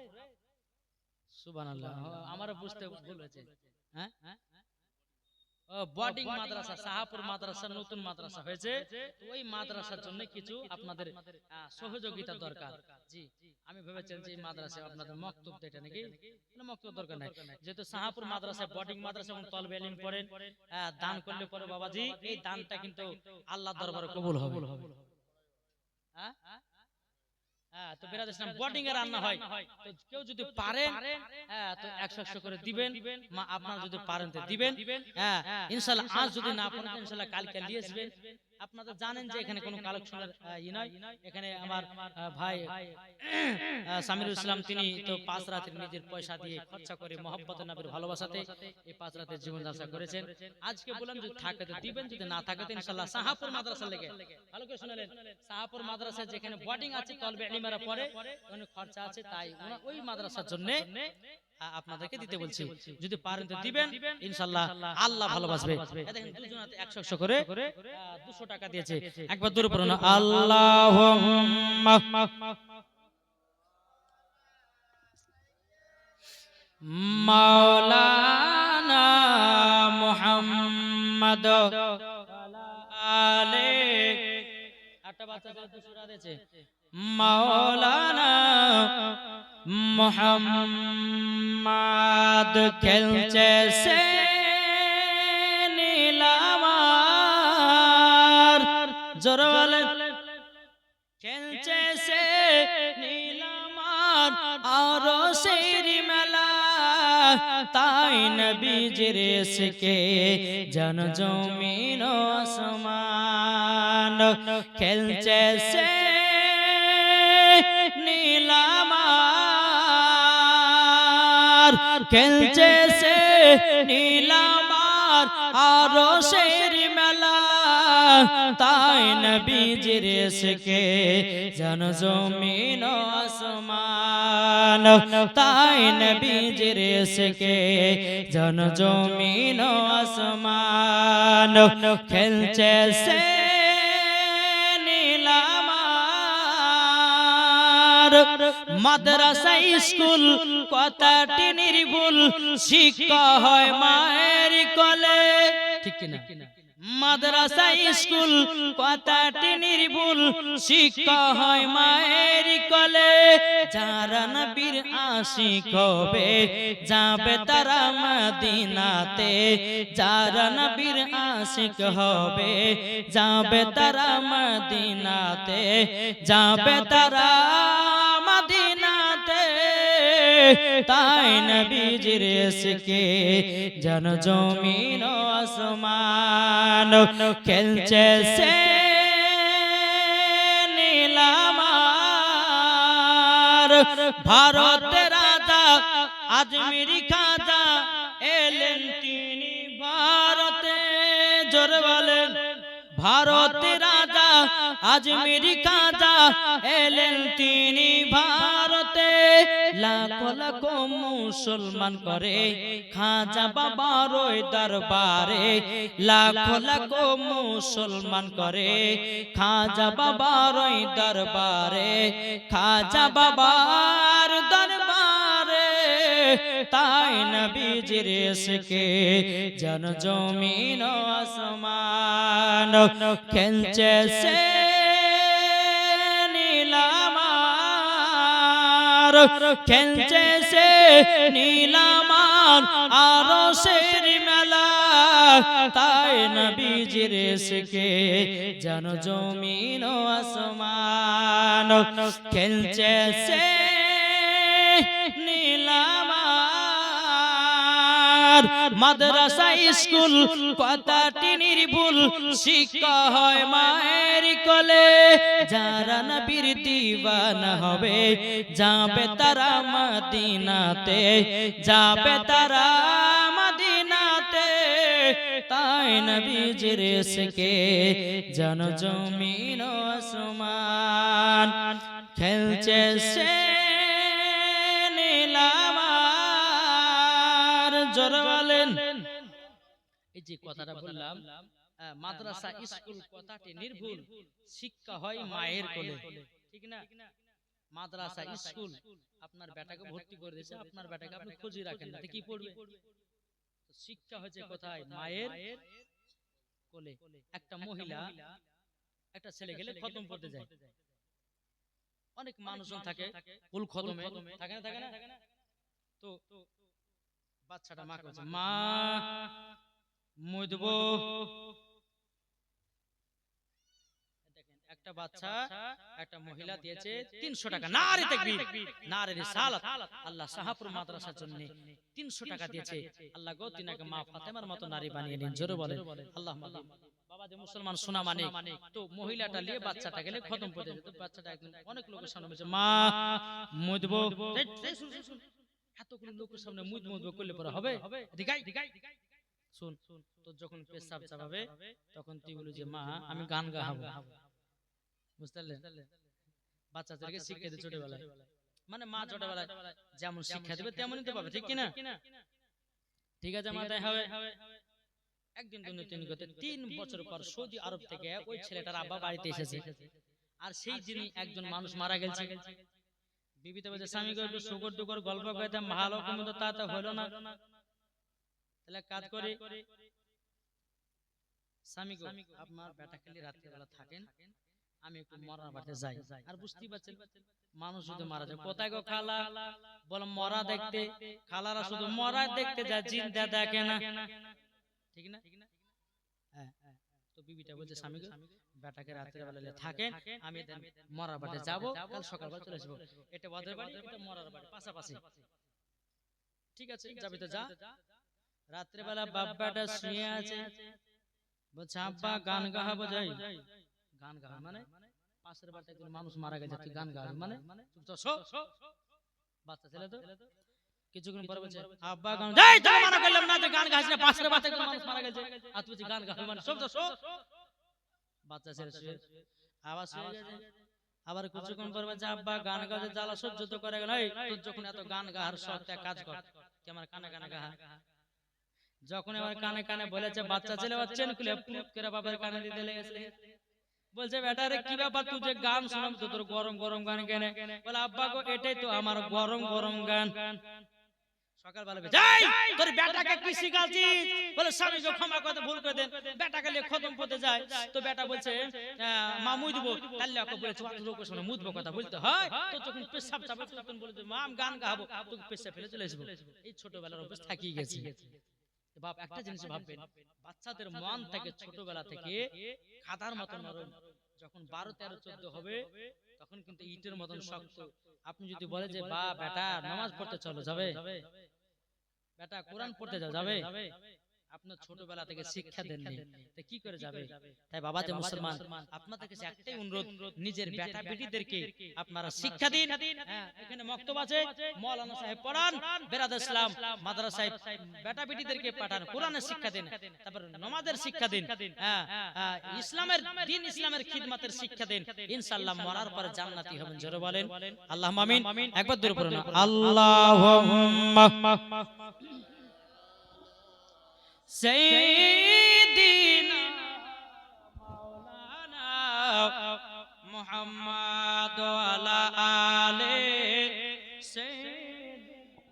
সুবহানাল্লাহ, আমারও বুঝতে ভুল হয়েছে। হ্যাঁ বোর্ডিং মাদ্রাসা, শাহপুর মাদ্রাসা নতুন মাদ্রাসা হয়েছে, ওই মাদ্রাসার জন্য কিছু আপনাদের সহযোগিতা দরকার। জি, আমি ভেবেছেন যে মাদ্রাসা আপনাদের মক্তব দেটা নাকি, না মক্তব দরকার নাই, যেহেতু শাহপুর মাদ্রাসা বোর্ডিং মাদ্রাসা এবং তলবে ইলম পড়েন, দান করলে পরে বাবাজি এই দানটা কিন্তু আল্লাহর দরবারে কবুল হবে। হ্যাঁ তো বেরাদ ইসলাম বোর্ডিং এ রান্না হয়, তো কেউ যদি পারেন তো 100 করে দিবেন, মা আপনারা যদি পারেন তো দিবেন। ইনশাআল্লাহ আজ যদি না পারেন ইনশাআল্লাহ কালকে নিয়ে আসবেন, আপনারা জানেন যে এখানে কোনো কালেকশনের ই নয়, এখানে আমার ভাই সামিরুল ইসলাম তিনি তো 5 রাতের নিজের পয়সা দিয়ে খরচা করে মহব্বত নবীর ভালোবাসাতে এই 5 রাতের জীবন যাত্রা করেছেন। আজকে বললাম যদি থাকে তো দিবেন, যদি না থাকে তো ইনশাআল্লাহ সাহাপুর মাদ্রাসা লেগে, ভালো করে শুনলেন, সাহাপুর মাদ্রাসা যেখানে বোর্ডিং আছে তলবে ইলমেরা পড়ে অনেক খরচা আছে, তাই ওই মাদ্রাসার জন্য আপনাদেরকে দিতে বলছি, যদি পারেন তো দিবেন ইনশাআল্লাহ, আল্লাহ ভালোবাসবে। দেখেন দুজনাতে 100 করে 200 টাকা দিয়েছে, একবার দূরে পড়ুন আল্লাহুম্মা মাওলানা মুহাম্মদ আলে, একটা বাচ্চা 200 টাকা দিয়েছে, মাওলানা মুহাম্মদ খেলছে সে নীলামার, জোরে বলেন, খেলছে সে নীলামার আরশের মেলা, তাই নবীজির ইশকে জন জমিন আসমান, খেলছে সে নীলামার, খেলছে সে নীলামার আরশের মেলা, তাই নবীজির ইশকে জন জমিন আসমান, তাই নবীজির ইশকে জন জমিন আসমান, খেলছে সে মাদ্রাসা স্কুল কথাটি নির্ভুল, শিক্ষা হয় মায়ের কোলে, ঠিক কিনা? মাদ্রাসা স্কুল কথাটি নির্ভুল, শিক্ষা হয় মায়ের কোলে, যারা নবীর আশিক হবে যাবে তারা মদিনাতে, যারা নবীর আশিক হবে যাবে তারা মদিনাতে, যাবে তারা মদিনাতে, তাই নবীজির ইশকে জন জমিন আসমান, খেলছে সে নীলামার, ভারতের রাজা আজমিরি খাজা এলেন তিনি ভারতে, জোরে বলেন, ভারতের রাজা আজমিরি খাজা এলেন তিনি ভারতে, লাখো লাখো মুসলমান করে খাজা বাবার ওই দরবারে, লাখো লাখো মুসলমান করে খাজা বাবার ওই দরবারে, খাজা বাবার দরবারে, তাই নবীজির ইশকে জন জমিন আসমান, খেলছে সে নীলামার, খেলছে সে নীলামার আরশের মেলা, তাই নবীজির ইশকে জন জমিন আসমান, খেলছে সে নীলামার, মাদ্রাসা স্কুল কথাটি নির্ভুল, শিক্ষা হয় মায়ের কোলে, যারা নবীর দিওয়ানা হবে যাবে তারা মদিনাতে, যাবে তারা মদিনাতে, তাই নবীজির ইশকে জন জমিন আসমান, খেলছে সে নীলামার, জোরে বলেন। এই যে কথাটা বললাম, মাদ্রাসা স্কুল কথাটি নির্ভুল, শিক্ষা হয় মায়ের কোলে, ঠিক না? মাদ্রাসা স্কুল আপনার বেটাকে ভর্তি করে দিয়েছে, আপনার বেটাকে আপনি খুঁজে রাখেন না, কি পড়বে? শিক্ষা হচ্ছে কোথায়? মায়ের কোলে। একটা মহিলা একটা ছেলে গেলে খতম পড়তে যায়, অনেক মানুষজন থাকে কুল খতমে, থাকে না থাকে না? তো বাচ্চাটা মা বলছে, মা মই দেব, একটা বাচ্চা একটা মহিলা দিয়েছে 300 টাকা, নারে তাকবীর, নারে রিসালাত, আল্লাহ সাহাপুর মাদ্রাসার জন্য 300 টাকা দিয়েছে, আল্লাহ গো তিনাকে মা ফাতেমার মতো নারী বানিয়ে নিন, জোরে বলেন আল্লাহুম্মা। বাবা যে মুসলমান সোনা মানে তো মহিলাটা নিয়ে বাচ্চাটা গেলে খতম করে যেত। বাচ্চাটা একদিন অনেক লোকের সামনে বলছে মা মুদবো, এতগুলো লোকের সামনে মুদবো করলে পরে হবে? শুন, তো যখন পেশাব চাপাবে তখন তুই বলি যে মা আমি গান গাহাবো, বুঝতে পারলেন? বাচ্চাদেরকে শিক্ষা দিতে ছোটবেলায়, মানে মা ছোটবেলায় যেমন শিক্ষা দেবে তেমনই তো পাবে, ঠিক কিনা? ঠিক আছে মা, তাই হবে। একদিন দুদিন করতে 3 বছর পর সৌদি আরব থেকে ওই ছেলেটার আব্বা বাড়িতে এসেছে, আর সেই যিনি একজন মানুষ মারা গেছে। বিবিতে বলছে স্বামীকে একটু শুকর টুকর গল্প করতাম, ভালো কিন্তু তা তো হলো না। তাহলে কাজ করে স্বামী গো আপনার বেটা খেলে রাত্রিবেলা থাকেন, আমি একটু মরার বাড়িতে যাই। আর বুঝতেই পারছেন মানুষ শুধু মারা যায়। কোথায় গো খালা? বলে মরা দেখতে। খালারা শুধু মরা দেখতে যায়, জিন্দা দেখে না, ঠিক না? হ্যাঁ। তো বিবিটা বলছে স্বামী গো বেটাকে রাত্রিবেলা থাকেন, আমি মরার বাড়িতে যাবো, কাল সকালবেলা চলে আসবো। এটা ওদের বাড়ি, এটা মরার বাড়ি, পাশাপাশি। ঠিক আছে যাবি তো যা। রাত্রিবেলা বাব্বাটা শুয়ে আছে, বলছে আব্বা গান গাহাবো যাই। গান গাহা মানে পাশের বাড়িতে একজন মানুষ মারা গেছে, তুই গান গাবি মানে? বাচ্চা ছেলে তো কিছুক্ষণ পরে বলছে আব্বা গান যাই, তোকে মানা করলাম না যে গান গাইছ না, পাশের বাড়িতে একজন মানুষ মারা গেছে আর তুই গান গাবি মানে? সব তো সব বাচ্চা ছেলে শুয়ে আবার শুয়ে গেছে। আবার কিছুক্ষণ পরে বলছে আব্বা গান গাওয়ার জ্বালা সহ্য তো করে গেল, এই তুই যখন এত গান গাহার শখ তা কাজ কর, কি আমার কানে কানে গাহা। যখন আমার কানে কানে বলেছে বাচ্চা ছেলে বাচ্চেন খুলে পুপ করে বাবার কানে দিতে লেগেছে। বলছে বেটা রে কি ব্যাপার, তুই যে গান শুনাম তো তোর গরম গরম গান কেনে? বলে আব্বা গো এটাই তো আমার গরম গরম গান। সকালবেলা যাই তোর বেটাকে কি শিখাচ্ছিস? বলে স্বামী গো ক্ষমা করে ভুল করে দেন, বেটাকে নিয়ে খতম করতে যায়। তো বেটা বলছে মা মুদবো, তাহলে ওকে বলেছে লোকের সামনে মুদবো কথা বলতে হয়, তো যখন পেশাব চাপে তখন বলেছে মা আমি গান গাবো, তোকে পেশাব ফেলে চলে আসবো। এই ছোটবেলার অভ্যাস থাকিয়ে গেছে। বাপ একটা জিনিস ভাববেন, বাচ্চাদের মন থেকে ছোটবেলা থেকে খাদার মতন নরম, যখন 12, 13, 14 হবে তখন কিন্তু ইটের মতন শক্ত। আপনি যদি বলে যে বা বেটা নামাজ পড়তে চলো, যাবে? বেটা কোরআন পড়তে যাবে? আপনার ছোটবেলা থেকে শিক্ষা দেননি, তো কি করে যাবে? তাই বাবা যে মুসলমান, আপনাদের কাছে একটাই অনুরোধ, নিজের বেটা বেটিদেরকে আপনারা শিক্ষা দিন। এখানে মক্তব আছে, মাওলানা সাহেব পড়ান, বেরাদার ইসলাম মাদ্রাসায় বেটা বেটিদেরকে পাঠান, কোরআনের শিক্ষা দিন, তারপর নামাজের শিক্ষা দিন, ইসলামের দিন ইসলামের খিদমতের শিক্ষা দিন। ইনশাআল্লাহ মরার পর জান্নাতি হবেন। জোরে বলেন আল্লাহুম্মা আমিন। একবার দূরে পড়ুন আল্লাহুম্মা সাইয়্যিদিনা মাওলানা মুহাম্মদ ওয়া আলা আলি সাইয়্যিদিনা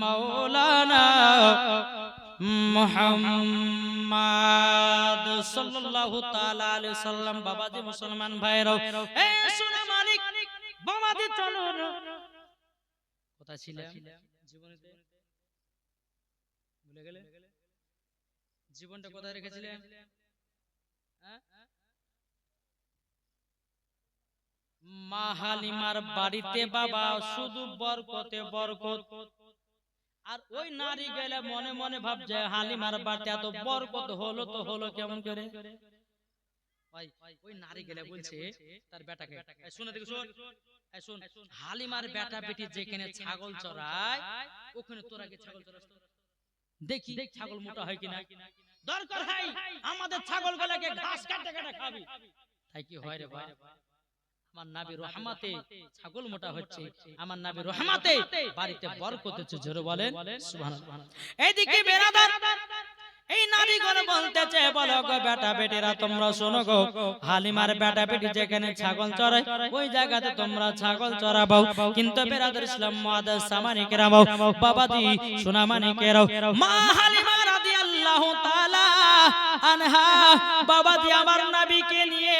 মাওলানা মুহাম্মদ সাল্লাল্লাহু তাআলা আলাইহি সাল্লাম। বাবাজি মুসলমান ভাইরা, এ সোনা মানিক বাবাজি চলুন। কোথায় ছিলেন জীবনেতে? ভুলে গেলে? জীবনটা কোথায় রেখেছিলেন? মা হালিমার বাড়িতে বাবা শুধু বরকতে বরকত। আর ওই নারী গেলে মনে মনে ভাবছে হালিমার বাড়িতে এত বরকত হলো তো হলো কেমন করে? ওই নারী গেলে বলছে তার বেটাকে, শুনে দেখো শোন, হালিমার বেটা বেটি যেখানে ছাগল চড়ায় ওখানে তোরা গিয়ে ছাগল চড়াস, দেখি ছাগল মোটা হয় কিনা। দরকার হয় আমাদের ছাগল গুলোকে ঘাস কাটে কাটে খাবি। তাই কি হয় রে ভাই? আমার নবী রহমতে ছাগল মোটা হচ্ছে, আমার নবী রহমতে বাড়িতে বরকত হচ্ছে। জোরে বলেন সুবহানাল্লাহ। এইদিকে বেরাদার এই নারীগুলো বলতেছে, বলো গো বেটা বেটিরা তোমরা শোনো গো, হালিমার বেটা বেটি যেখানে ছাগল চড়ায় ওই জায়গাতে তোমরা ছাগল চড়াবো। কিন্তু বেরাদার ইসলাম মুআদ্দাস সামানিকেরাম, বাবাজি সোনা মানিকেরাও, মা হালিমা রাদিয়াল্লাহু তাআলা আনহা বাবাজি আমার নবীকে নিয়ে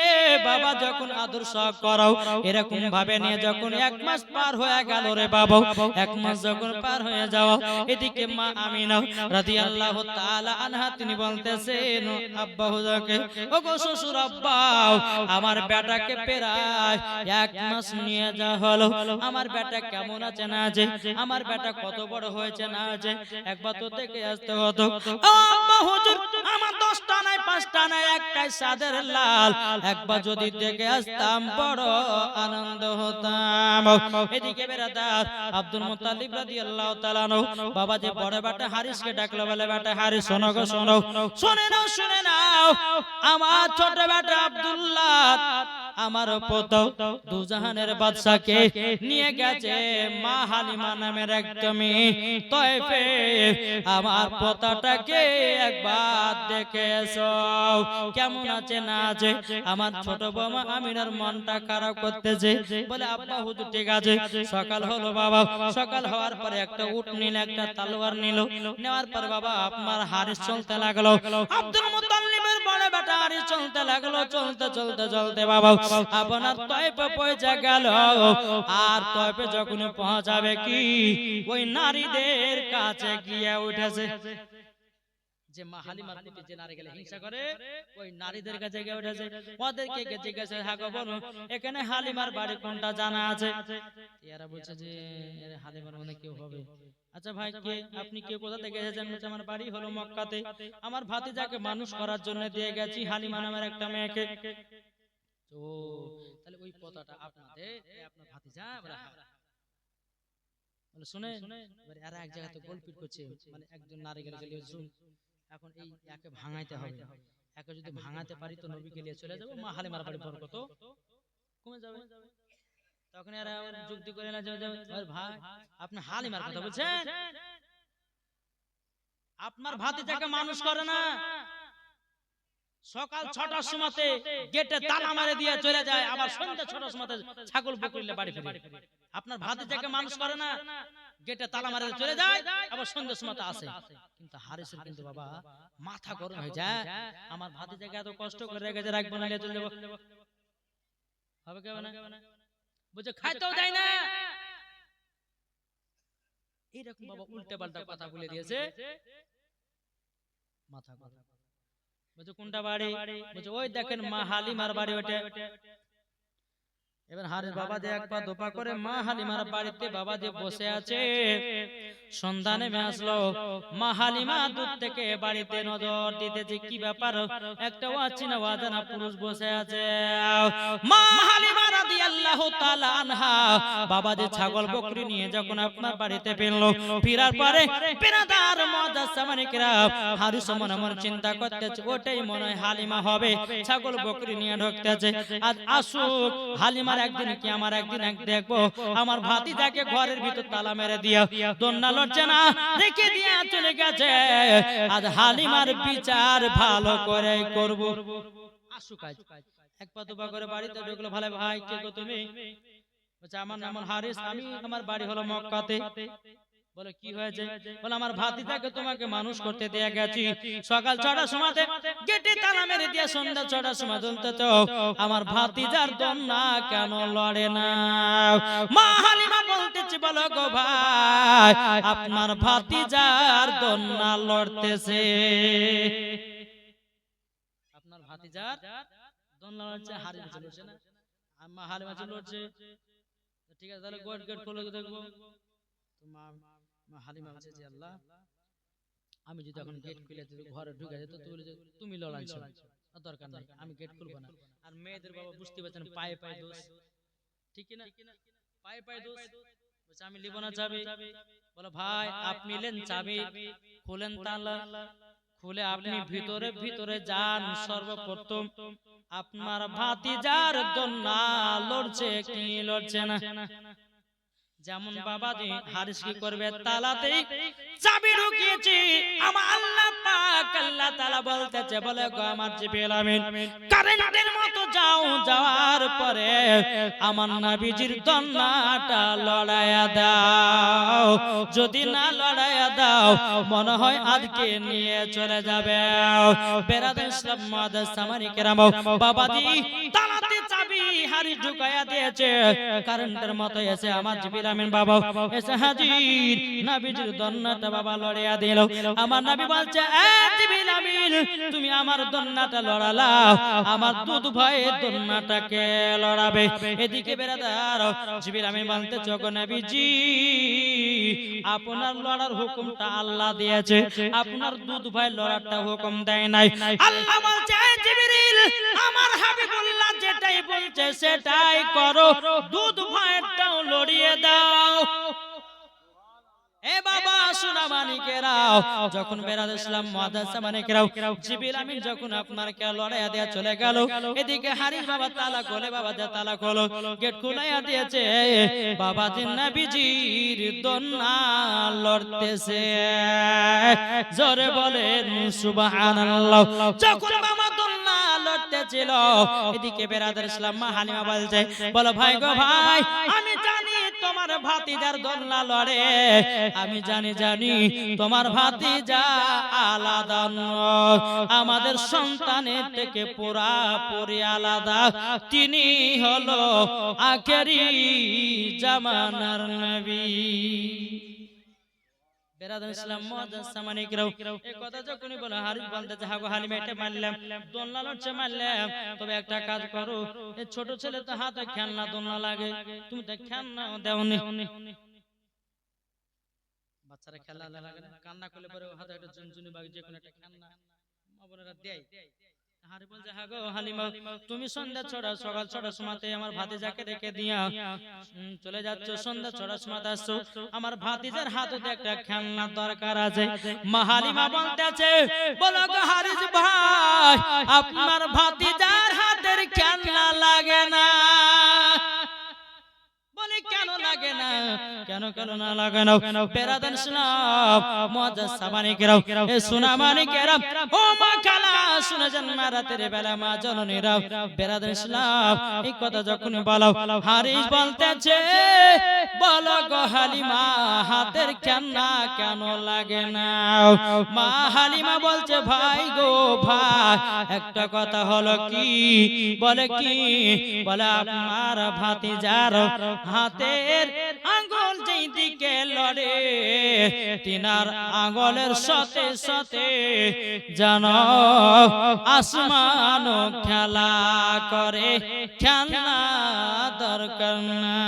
বাবা যখন আদর্শ করাও এরকম ভাবে নিয়ে যখন 1 মাস পার হয়ে গেল রে বাবা, 1 মাস যখন পার হয়ে যাওয়া, এদিকে মা আমিনা রাদিয়াল্লাহু তাআলা আনহা তিনি বলতেছেন আব্বা হুজুরকে, ও গো শ্বশুর আব্বা আমার বেটাকে প্রায় 1 মাস নিয়ে যা হলো, আমার বেটা কেমন আছে না আছে, আমার বেটা কত বড় হয়েছে না আছে একবার তো দেখে আসতে হতো। আব্বা হুজুর আমার 10টা নাই টাকায় সাদের লাল একবার যদি দেখে আসতাম বড় আনন্দ হতাম। এদিকে বেরাদার আব্দুল মুত্তালিব রাদিয়াল্লাহু তাআলা বাবা যে বড় বেটা হারিসকে ডাকলো, বলে বেটা হারিস শোনো গো শোনো, শুনে নাও আমার ছোট বেটা আব্দুল্লাহ আমার পোতা দুজাহানের বাদশাকে নিয়ে গেছে মা হালিমা নামের একদমই তয়ফে। আমার পোতাটাকে একবার দেখে এসো কেমন আছে না আছে। আমার ছোট বৌমা আমিনার মনটা খারাপ করতেছে, বলে আব্বা হুজুর ঠিক আছে। সকাল হলো বাবা, সকাল হওয়ার পরে একটা উট নিল, একটা তলোয়ার নিল, নেওয়ার পর বাবা আপনার হারিস চলতে লাগলো। আব্দুল মুত্তালিবের বড় বেটা হারিস চলতে লাগলো, চলতে চলতে চলতে বাবা আপনার তয়ফে পৌঁছে গেল। আর তয়ফে যখন পৌঁছাবে কি ওই নারীদের কাছে গিয়ে উঠেছে, যে মা হালিমার প্রতি যে নারী গেলে হিংসা করে ওই নারীদের কাছে গিয়ে উঠেছে। ওদেরকে জিজ্ঞাসা হ্যাঁ গো বলো এখানে হালিমার বাড়ি কোনটা জানা আছে? এরা বলছে যে হালিমার মনে কেউ হবে। আচ্ছা ভাই কে আপনি, কে কোথা থেকে এসেছেন? আমার বাড়ি হলো মক্কাতে, আমার ভাতিজাকে মানুষ করার জন্য দিয়ে গেছি হালিমা নামের একটা মেয়েকে। ও তাহলে ওই কথাটা আপনাদের আপনার ভাতিজা? বলে শুনে এরা এক জায়গাতে গোলপিট করছে, মানে একজন নারী গেলে এখন এই একে ভাঙাইতে হবে, একে যদি ভাঙাতে পারি তো নবীকে নিয়ে চলে যাবো, মা হালিমার বাড়ি বরকত কমে যাবে। তখন এরা যুক্তি করে না যে ভাই আপনি হালিমার কথা বলছেন, আপনার ভাতিজাকে মানুষ করে না, সকাল 6টার সময়তে গেটে তালা মারে দিয়ে চলে যায়, আবার সন্ধ্যা 6টার সময়তে ছাগল বকরিলে বাড়ি ফিরে। আপনার ভাতিজাকে মানুষ করে না, গেটে তালা মারে চলে যায়, আবার সন্ধ্যার সময়তে আসে। কিন্তু হারিসের কিন্তু বাবা মাথা গরম হয়ে যায়, আমার ভাতিজাকে এত কষ্ট করে রেখেছে, রাখবো না, চলে যাবো, হবে কেমন না? বুঝে খাইতেও যায় না। এইরকম বাবা উল্টে পাল্টা কথা বলে দিয়েছে, মাথা গরম। বলছে কোনটা বাড়ি? বলছে ওই দেখেন মা হালিমার বাড়ি ওটা। এবার হারিস বাবা যে এক পা দোপা করে মা হালিমার বাড়িতে বাবা যে বসে আছে, সন্ধ্যা নেমে আসলো, মা হালিমা দূর থেকে বাড়িতে নজর দিতেছে কি ব্যাপার, একটা অচেনা অজানা পুরুষ বসে আছে। মা হালিমা রাদিয়াল্লাহু তাআলা আনহা বাবা যে ছাগল বকরি নিয়ে যখন আপনার বাড়িতে ফিরলো, ফিরার পরে বিরাদার মুআজ্জাজ সামানিকরা হারিস মনে মনে চিন্তা করতেছে ওটাই মনে হয় হালিমা হবে, ছাগল বকরি নিয়ে ঢুকতেছে। আজ আসুক হালিমার একদিন কি আমার একদিন এক দেখবো, আমার ভাতিজাকে ঘরের ভিতর তালা মেরে দিয়া দন্না লড়ছে না রেখে দিয়া চলে গেছে, আজ হালিমার বিচার ভালো করে করব। আসুক আজ এক পা দুপা করে বাড়িতে ঢুকলো, ভালো ভাই কে গো তুমি? বলছে আমার নাম হারিস, আমি আমার বাড়ি হলো মক্কাতে। বলে কি হয়েছে? বলে আমার ভাতিজাকে তোমাকে মানুষ করতে দেয়া গেছি, সকাল 6টার সময়তে গেটে তালা মেরে দিয়া সন্ধ্যা 6টার সময় চলতেছ, আমার ভাতিজার দন্না কেন লড়ে না? মা হালিমা বলতেছে বলো গো ভাই আপনার ভাতিজার দন্না লড়তেছে, আপনার ভাতিজার দন্না লড়ছে, হারিস লড়ছে না, মা হালিমা লড়ছে। ঠিক আছে তাহলে গেট খুলে দেখবো। হালিমা বলছে যে আল্লাহ আমি যদি এখন গেট খুলে ঘরে ঢুকে যেত তুমি লড়াইছো, দরকার নাই, আমি গেট খুলবো না। আর মেয়েদের বাবা বুঝতে পারছেন পায়ে পায়ে দোষ, ঠিক না? পায়ে পায়ে দোষ। বলছে আমি লিব না চাবি। বলো ভাই আপনি নেন চাবি, খুলেন তালা, খুলে আপনি ভিতরে ভিতরে যান, সর্বপ্রথম আপনার ভাতিজার দন্না লড়ছে কি লড়ছে না। যেমন বাবা যে হারিস কি করবে, তালাতে চাবি ঢুকিয়েছি, আমার আল্লাহ পাক আল্লাহ তাআলা বলতেছে বলে গো আমার জিবরিল আমিন কারেন্টের মতো যাও, যাওয়ার পরে আমার নবীজির দন্নাটা লড়াইয়া দাও, যদি না লড়াইয়া দাও মনে হয় আজকে নিয়ে চলে যাবে। বেরাদার ইসলাম মুআজ্জাজ সামানিক কেরাম বাবাজি তালাতে চাবি হারিস ঢুকাইয়া দিয়েছে, কারেন্টের মতো এসে আমার জিবরিল আমিন বাবা এসে হাজির, নবীজির দন্নাটা বাবা লড়াইয়া দিল। আমার নবী বলছে এ জিবরিল আমিন তুমি আমার দন্নাটা লড়ালা, আমার দুধ ভাইয়ের দন্নাটাকে লড়াবে। এদিকে বেরাদার জিবরিল আমিন বলতে চোখ নবীজি আপনার লড়ার হুকুমটা আল্লাহ দিয়েছে, আপনার দুধ ভাই লড়ারটা হুকুম দেয় নাই। আল্লাহ বলছে জিবরিল আমার হাবিবুল্লাহ যেটাই বলছে সেটাই করো, দুধ ভাইটাও লড়িয়ে দাও। এ বাবা সোনা মানিকেরাও, যখন বেরাদ ইসলাম মুআদ্দাসা মানিকেরাও জিবরিল আমিন যখন আপনার কে লড়াইয়া দিয়া চলে গেল, এদিকে হারিস বাবা তালা খোলে, বাবা যা তালা খোলো, গেট খুলাইয়া দিয়েছে, বাবা দিন নবীজির দোলনা লড়তেছে, জোরে বলেন সুবহানাল্লাহ। যখন বাবা দোলনা লড়তেছিল, এদিকে বেরাদ ইসলাম মা হালিমা বলছে, বলো ভাই গো ভাই, আমি জানি তোমার ভাতিজার দোলনা লড়ে, আমি জানি তোমার ভাতিজা আলাদা নয়, আমাদের সন্তানের থেকে পুরাপুরি আলাদা, তিনি হলো আখেরি জামানার নবী। বেরাদার ইসলাম মুআদ্দাসা মানিকরাও এই কথা যখনই বলে, হারিস বলতে হাগো হালিমা এটা মারলাম, দোলনা লড়ছে মারলাম, তবে একটা কাজ করো, এই ছোট ছেলে তো হাতে খেলনা দোলনা লাগে, তুমি তো খেলনা দেওনি। বাচ্চারা খেলা লাগে না, কান্না করলে পরে হাতে একটা ঝুনঝুনি বা যে কোনো একটা খেলনা মা বোনেরা দেয়। হারি বলছে হাগো হালিমা তুমি সন্ধ্যা ছড়া সকাল ছড়ার সময়তে আমার ভাতিজাকে রেখে দিয়া চলে যাচ্ছ, সন্ধ্যা ছড়ার সময় আসছো, আমার ভাতিজার হাতে একটা খেলনা দরকার আছে। মা হালিমা বলতেছে, বলো গো হারিস ভাই, আপনার ভাতিজার হাতের খেলনা লাগে না। বলে কেন লাগে না, কেন কেন না লাগে না? বেরাদার ইসলাম মুআদ্দাসা মানিকেরাও, এ সোনা মানিকেরাও, ও মা খালা শুনে যান, মা রাতের বেলা মা জননীরাও, বেরাদার ইসলাম এই কথা যখন বলো, হারিস বলতেছে, বলো গো হালিমা হাতের খেলনা কেন লাগে না? মা হালিমা বলছে, ভাই গো ভাই, একটা কথা হলো কি, বলে কি, বলে আপনার ভাতিজার হাতের আঙ্গুল যেই দিকে লড়ে, তিনার আঙ্গুলের সাথে সাথে জানো আসমান খেলা করে, খেলনা দরকার না।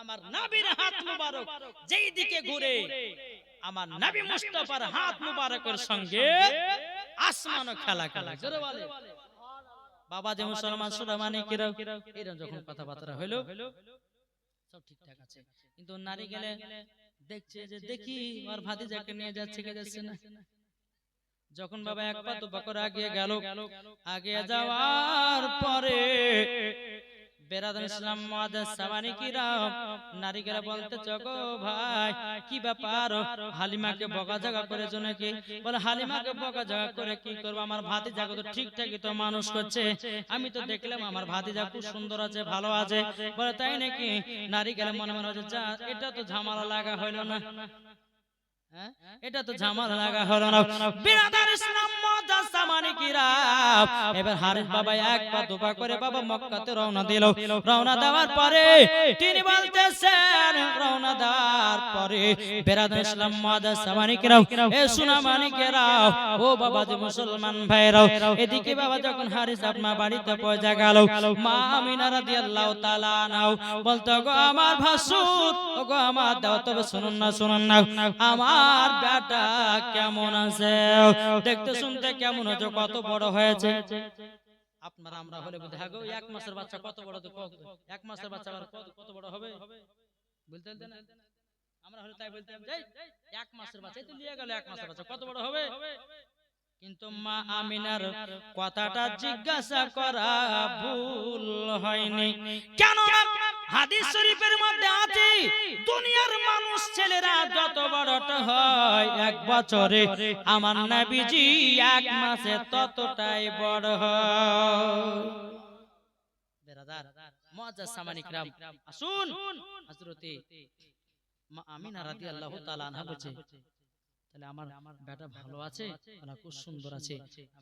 আমার নবীর হাত মুবারক যেই দিকে ঘুরে, আমার নবী মুস্তাফার হাত মুবারকের সঙ্গে আসমান খেলা করে, জোরে বলে বাবা। যে মুসলমান সোনা মানিকেরাও, এরকম যখন কথাবার্তা হইলো সব ঠিকঠাক আছে, কিন্তু নারী গেলে দেখছে যে দেখি আর ভাতিজাকে নিয়ে যাচ্ছে কে যাচ্ছে না। যখন বাবা এক পা দু পা করে আগিয়ে গেল, আগে যাওয়ার পরে বেরাদার ইসলাম মুআদ্দাসা মানিকেরাও নারীরা বলতে, গো ভাই কি ব্যাপার, হালিমাকে বকাঝকা করেছো নাকি? বলে হালিমাকে বকাঝকা করে কি করবো, আমার ভাতিজাকে তো ঠিকঠাকই তো মানুষ করছে, আমি তো দেখলাম আমার ভাতিজা খুব সুন্দর আছে, ভালো আছে। বলে তাই নাকি? নারী গেলে মনে মনে হচ্ছে, যা এটা তো ঝামেলা লাগা হইল না, এটা তো ঝামেলা লাগা হলো না। বেরাদার ইসলাম মুআদ্দাসা মানিকেরাও এবার হারিস বাবা এক পা দু পা করে বাবা মক্কাতে রওনা দিল। রওনা দেওয়ার পরে তিনি বলতেছেন, রওনা দেওয়ার পরে বেরাদার ইসলাম মুআদ্দাসা মানিকেরাও, এ সোনা মানিকেরাও, ও বাবা যে মুসলমান ভাইরাও, এদিকে বাবা যখন হারিস আপনার বাড়িতে পৌঁছে গেল, মা আমিনা রাদিয়াল্লাহু তাআলা আনহা বলতো, গো আমার ভাসুর, ও গো আমার দাও, তবে শুনুন না, আমার বেটা কেমন আছে, দেখতে শুনতে কেমন হচ্ছে, কত বড় হয়েছে। আপনারা আমরা হলে দেখো এক মাসের বাচ্চা কত বড়, এক মাসের বাচ্চা কত বড় হবে বলতে না, আমরা হলে তাই বলতে এক মাসের বাচ্চা তো নিয়ে গেল, এক মাসের বাচ্চা কত বড় হবে। কিন্তু মা আমিনার কথাটা জিজ্ঞাসা করা ভুল হয়নি, কেন হাদিস শরীফের মধ্যে আছে, দুনিয়ার মানুষ ছেলেরা যত বড়টা হয় এক বছরে, আমার নবীজি এক মাসে ততটাই বড় হয়। বেরাদার মুআদ্দাসা মানিকেরাও, আসুন হযরতে মা আমিনা রাদিয়াল্লাহু তাআলা আনহা বলছে, তাহলে আমার বেটা ভালো আছে, বলা খুব সুন্দর আছে,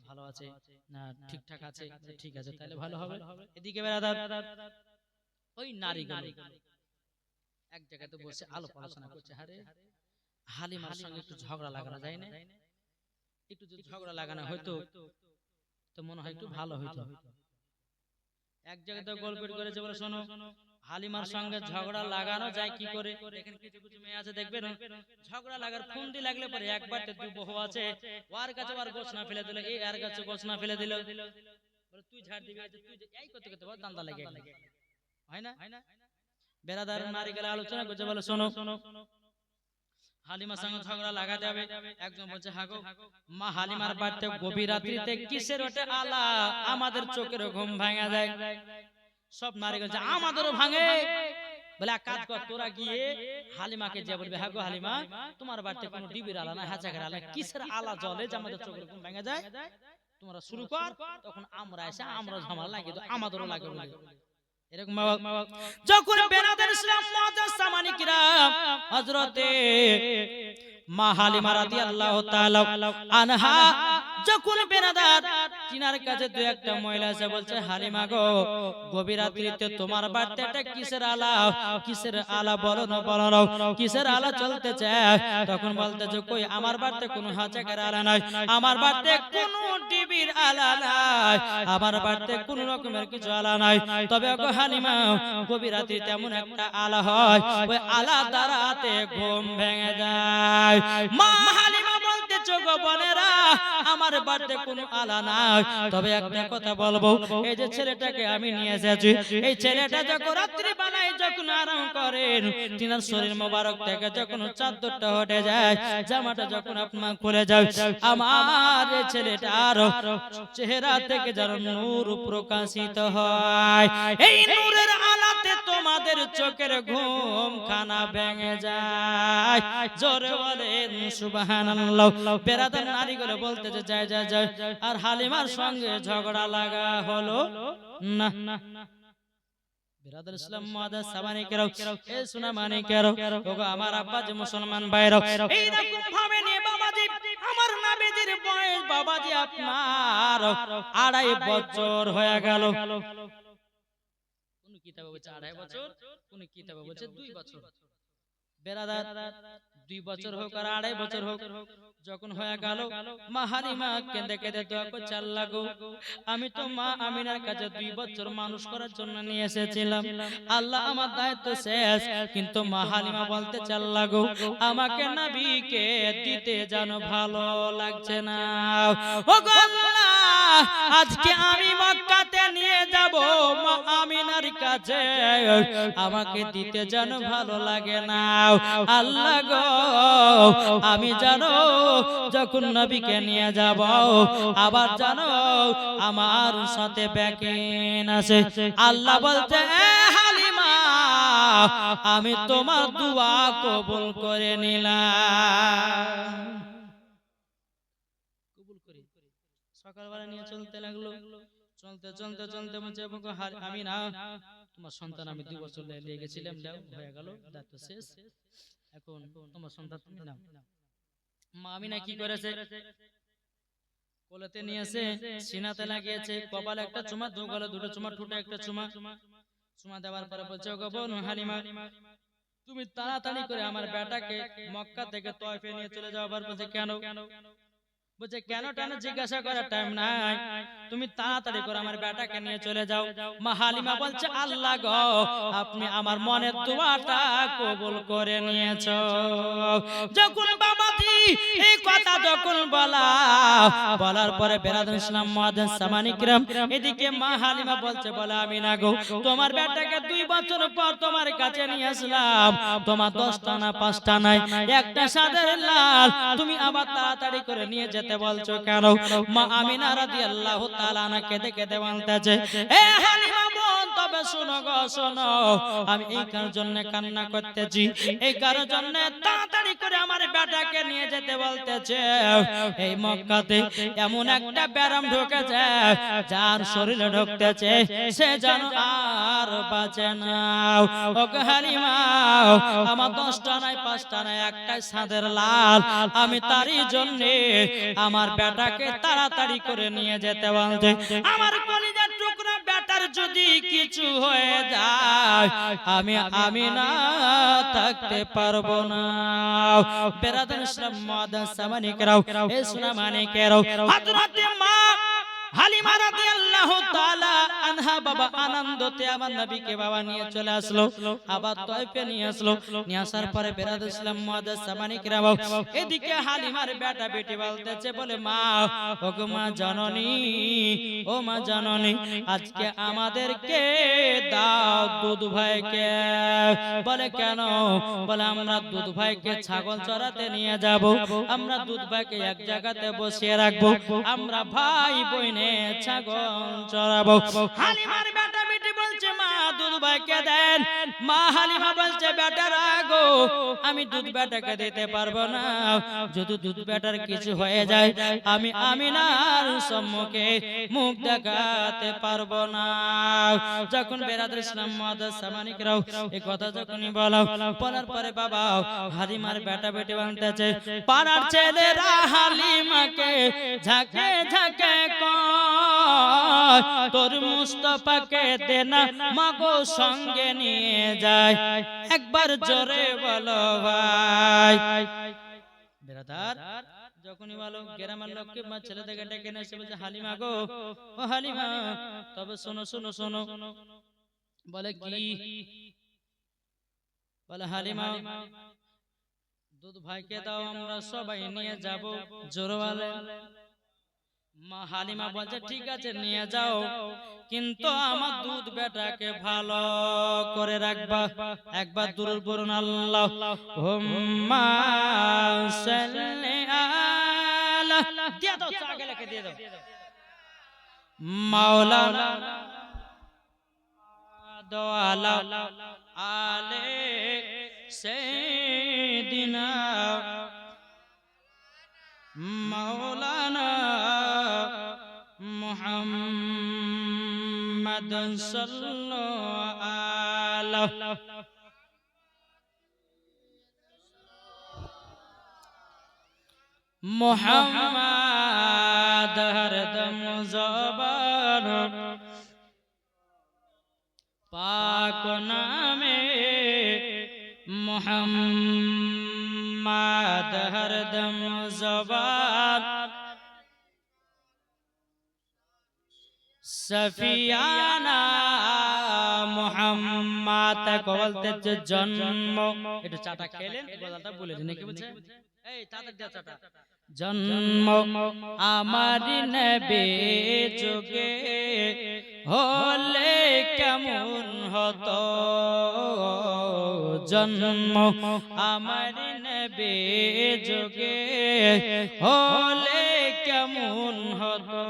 ভালো আছে না, ঠিকঠাক আছে, ঠিক আছে তাহলে ভালো হবে। এদিকে বেরাদার ওই নারীগুলো এক জায়গাতে বসে আলোচনা করছে, আরে হালিমার সঙ্গে একটু ঝগড়া লাগানো যায় না, একটু যদি ঝগড়া লাগানো হয়তো তো মনে হয় একটু ভালো হইতো। এক জায়গাতে গল্প করেছে, বলে শোনো হালিমার সঙ্গে ঝগড়া লাগানো যায় কি করে? দেখেন কিছু কিছু মেয়ে আছে দেখবেন ঝগড়া লাগার ফন্দি লাগলে পরে একবার দুই বহু আছে ওর কাছে আর গোছনা ফেলে দিল, এই আর কাছে গোছনা ফেলে দিল, বলে তুই ঝাড় দিবি, তুই এই করতে করতে বল দান্দা লাগে, হয় না? বেরাদার নারী গেলে আলোচনা করছে, বলে শোনো হালিমার সঙ্গে ঝগড়া লাগাতে হবে। একজন বলছে হাগো মা হালিমার বাড়িতে গভীর রাত্রিতে কিসের ওঠে আলা, আমাদের চোখের ঘুম ভাঙা যায়। সব নারী বলছে আমাদেরও ভাঙে। বলে এক কাজ কর, তোরা গিয়ে হালিমাকে যে বলবে হাগো হালিমা তোমার বাড়িতে কোনো ডিবির আলা না, হ্যাচাকের আলা, কিসের আলা জ্বলে যে আমাদের চোখের ঘুম ভাঙা যায়, তোমরা শুরু কর, তখন আমরা এসে আমরা ঝামেলা লাগিয়ে দাও, আমাদেরও লাগে। এরকম যখন বেনাদের ইসলাম মুআজ্জাজ সামানী কিরাম হযরতে মা হালিমা রাদিয়াল্লাহু তাআলা আনহা যখন বেনাদার তিনার কাছে দুই একটা মহিলা এসে বলছে হালিমা গো গভীর রাত্রিতে তোমার বাড়িতে একটা কিসের আলা বলো না কিসের আলা চলতেছে? তখন বলতেছে কই আমার বাড়িতে কোনো হাজাকের আলা নাই, আমার বাড়িতে কোনো ডিবির আলা নাই, আমার বাড়িতে কোনো রকমের কিছু আলা নাই, তবে গো হালিমা গভীর রাত্রিতে এমন একটা আলা হয় ওই আলা দ্বারাতে ঘুম ভেঙে যায়। মা হালিমা বলতেছে গো বোনেরা আমার বাড়িতে কোনো আলা নাই, তবে একটা কথা বলবো, এই যে ছেলেটাকে আমি নিয়ে এসেছি, এই ছেলেটা যখন রাত্রি বানায় যখন আরাম করেন তিনার শরীর মোবারক থেকে যখন চাদরটা হটে যায়, জামাটা যখন আপনার খুলে যায়, আমার এই ছেলেটার চেহারা থেকে যেন নূর প্রকাশিত হয়, এই নূরের আলাতে তোমাদের চোখের ঘুম খানা ভেঙে যায়। জোরে বলেন সুবহানাল্লাহ। বেরাদার নারীগুলো বলতেছে যায় যায় যায়, আর হালিমার সঙ্গে ঝগড়া লাগা হলো না। বেরাদার ইসলাম মুআজ্জাজ সামানী কেরাও এ সোনা মানে কেরাও ওগো আমার আব্বা যে মুসলমান ভাইরা এই রকম ভাবে নিয়ে বাবাজি আমার নবীজির বয়স বাবাজি আপনার 2.5 বছর হয়ে গেল। কোন কিতাবে বলছে 2.5 বছর, কোন কিতাবে বলছে 2 বছর। বেরাদার 2 বছর হোক আর 2.5 বছর হোক, যখন হয়ে গেল মা হালিমা কেঁদে কেঁদে দোয়া করছে আল্লাহ গো আমি তো মা আমিনার কাছে 2 বছর মানুষ করার জন্য নিয়ে এসেছিলাম, আল্লাহ আমার দায়িত্ব শেষ, কিন্তু মা হালিমা বলতে আল্লাহ গো আমাকে নবীকে দিতে জানো ভালো লাগছে না, ও গো আল্লাহ আজকে আমি মক্কাতে নিয়ে যাব মা আমিনার কাছে, আমাকে দিতে জানো ভালো লাগে না, আল্লাহ গো আমি জানো যখন নবীকে নিয়ে যাব আবার জানো আমার সাথে ব্যাকেন আছে, আল্লাহ বলতে হালিমা আমি তোমার দোয়া কবুল করে নিলাম। কবুল করি সকালবেলা নিয়ে চলতে লাগলো, চলতে চলতে চলতে বলছে আমি না তোমার সন্তান আমি 2 বছর নিয়ে গেছিলাম, হয়ে গেল দায়িত্ব শেষ, এখন তোমার সন্তান তুমি নাও। মা আমিনা কি করেছে কোলেতে নিয়েছে সিনাতে লাগিয়েছে, কপালে একটা চুমা, দু গলে 2টো চুমা, ঠোঁটে একটা চুমা, চুমা দেওয়ার পরে বলছে ওগো বোন হালিমা তুমি তাড়াতাড়ি করে আমার বেটাকে মক্কা থেকে তয়ফে নিয়ে চলে যাও। আবার বলছে কেন? বলছে কেন কেন জিজ্ঞাসা করার টাইম নাই, তুমি তাড়াতাড়ি করে আমার বেটাকে নিয়ে চলে যাও। মা হালিমা বলছে আল্লাহ গো আপনি আমার মনের দোয়াটা কবুল করে নিয়েছো। যখন বাবাজি এই কথা যখন বলার পরে বেরাদার ইসলাম মুআজ্জাজ সামানী কিরাম এদিকে মা হালিমা বলছে বলে আমিনা গো তোমার বেটাকে 2 বছর পর তোমার কাছে নিয়ে আসলাম, তোমার 10টা না 5টা নাই, একটা সাদের লাল, তুমি আবার তাড়াতাড়ি করে নিয়ে যেতে বলছো কেন? মা আমিনা রাদিয়াল্লাহু তাআলা আনহা কেঁদে কেঁদে বলতেছে এ হালিমা বোন তবে শোনো গো শোনো, আমি এই কারণের জন্য কান্না করতেছি, এই কারণের জন্য তাড়াতাড়ি করে আমার বেটাকে নিয়ে যেতে বলতেছে, এই মক্কাতে এমন একটা ব্যারাম ঢুকেছে যার শরীরে ঢুকতেছে সে যেন আর বাঁচে না। ও গো হালিমা আমার 10টা নাই 5টা নাই, একটাই সাদের লাল, আমি তারই জন্য আমার বেটাকে তাড়াতাড়ি করে নিয়ে যেতে বলছে। আমার কলিজার টুকরা বেটার যদি কিছু হয়ে যায় আমি না থাকতে পারবো না। বেরাদার ইসলাম মুআজ্জাজ সামানী কেরাও এ সোনা মানে কেরাও হযরত মা হালিমা রাদিয়াল্লাহু তাআলা আনহা আনহা বাবা আনন্দতে আমার নবীকে বাবা নিয়ে চলে আসলো, আবার তয়ফে নিয়ে আসলো। নিয়ে আসার পরে বেরাদ ইসলাম মুআজ্জাজ সামানী কিরাম, এদিকে হালিমার বেটা বেটি বলতেছে, বলে মা, ও গো মা জননী, ও মা জননী, আজকে আমাদেরকে দাও দুধ ভাইকে। বলে কেন? বলে আমরা দুধ ভাইকে ছাগল চড়াতে নিয়ে যাব, আমরা দুধ ভাইকে এক জায়গাতে বসিয়ে রাখবো, আমরা ভাই বইনে ছাগল চড়াবো। হালিমার বেটা বেটি বলছে মা দুধ ভাইকে দেন। মা হালিমা বলছে বেটা রাগো, আমি দুধ বেটাকে দিতে পারবো না, যদি দুধ বেটার কিছু হয়ে যায় আমি আমিনার সম্মুখে মুখ দেখাতে পারবো না। যখন বেরাদ ইসলাম মুআজ্জাজ সামানী কিরাম এই কথা যখনই বলার পরে বাবা হালিমার বেটা বেটি বানতেছে, পাড়ার ছেলেরা হালিমাকে ঝাঁকে ঝাঁকে কয়, তোর মুস্তাফাকে দে না মাগো সঙ্গে নিয়ে যায়, একবার জোরে বলো ভাই। বেরাদার যখনই বলো গ্রামের লোককে মা ছেলে থেকে ডেকে নিয়ে এসে বলছে, হালিমা গো, ও হালিমা, তবে শোনো শোনো শোনো। বলে কি? বলে হালিমা দুধ ভাইকে দাও, আমরা সবাই নিয়ে যাব। জোরওয়ালে মা হালিমা বলছে ঠিক আছে নিয়ে যাও, কিন্তু আমার দুধ বেটাকে ভালো করে রাখবা। একবার দুরূদ পড়ুন আল্লাহুম্মা সাল্লি আলা, দিয়ে দাও আগে লিখে দিয়ে দাও, মাওলানা দোয়ালা আলে সাইয়্যিদিনা মাওলানা মুহাম্মদ সাল্লাল্লাহু আলাইহি মুহাম্মদ হরদম জবান পাক নামে মুহাম্মদ হরদম জবান সফিয়ানা মুহাম্মদ বলতে জন্ম। একটু চাটা খেলেন, গলাটা বলে দিন কি বলছে, এই চাটা দাও চাটা। জন্ম আমার নবী যুগে হলে কেমন হতো, জন্ম আমার নবী যুগে হলে কেমন হতো,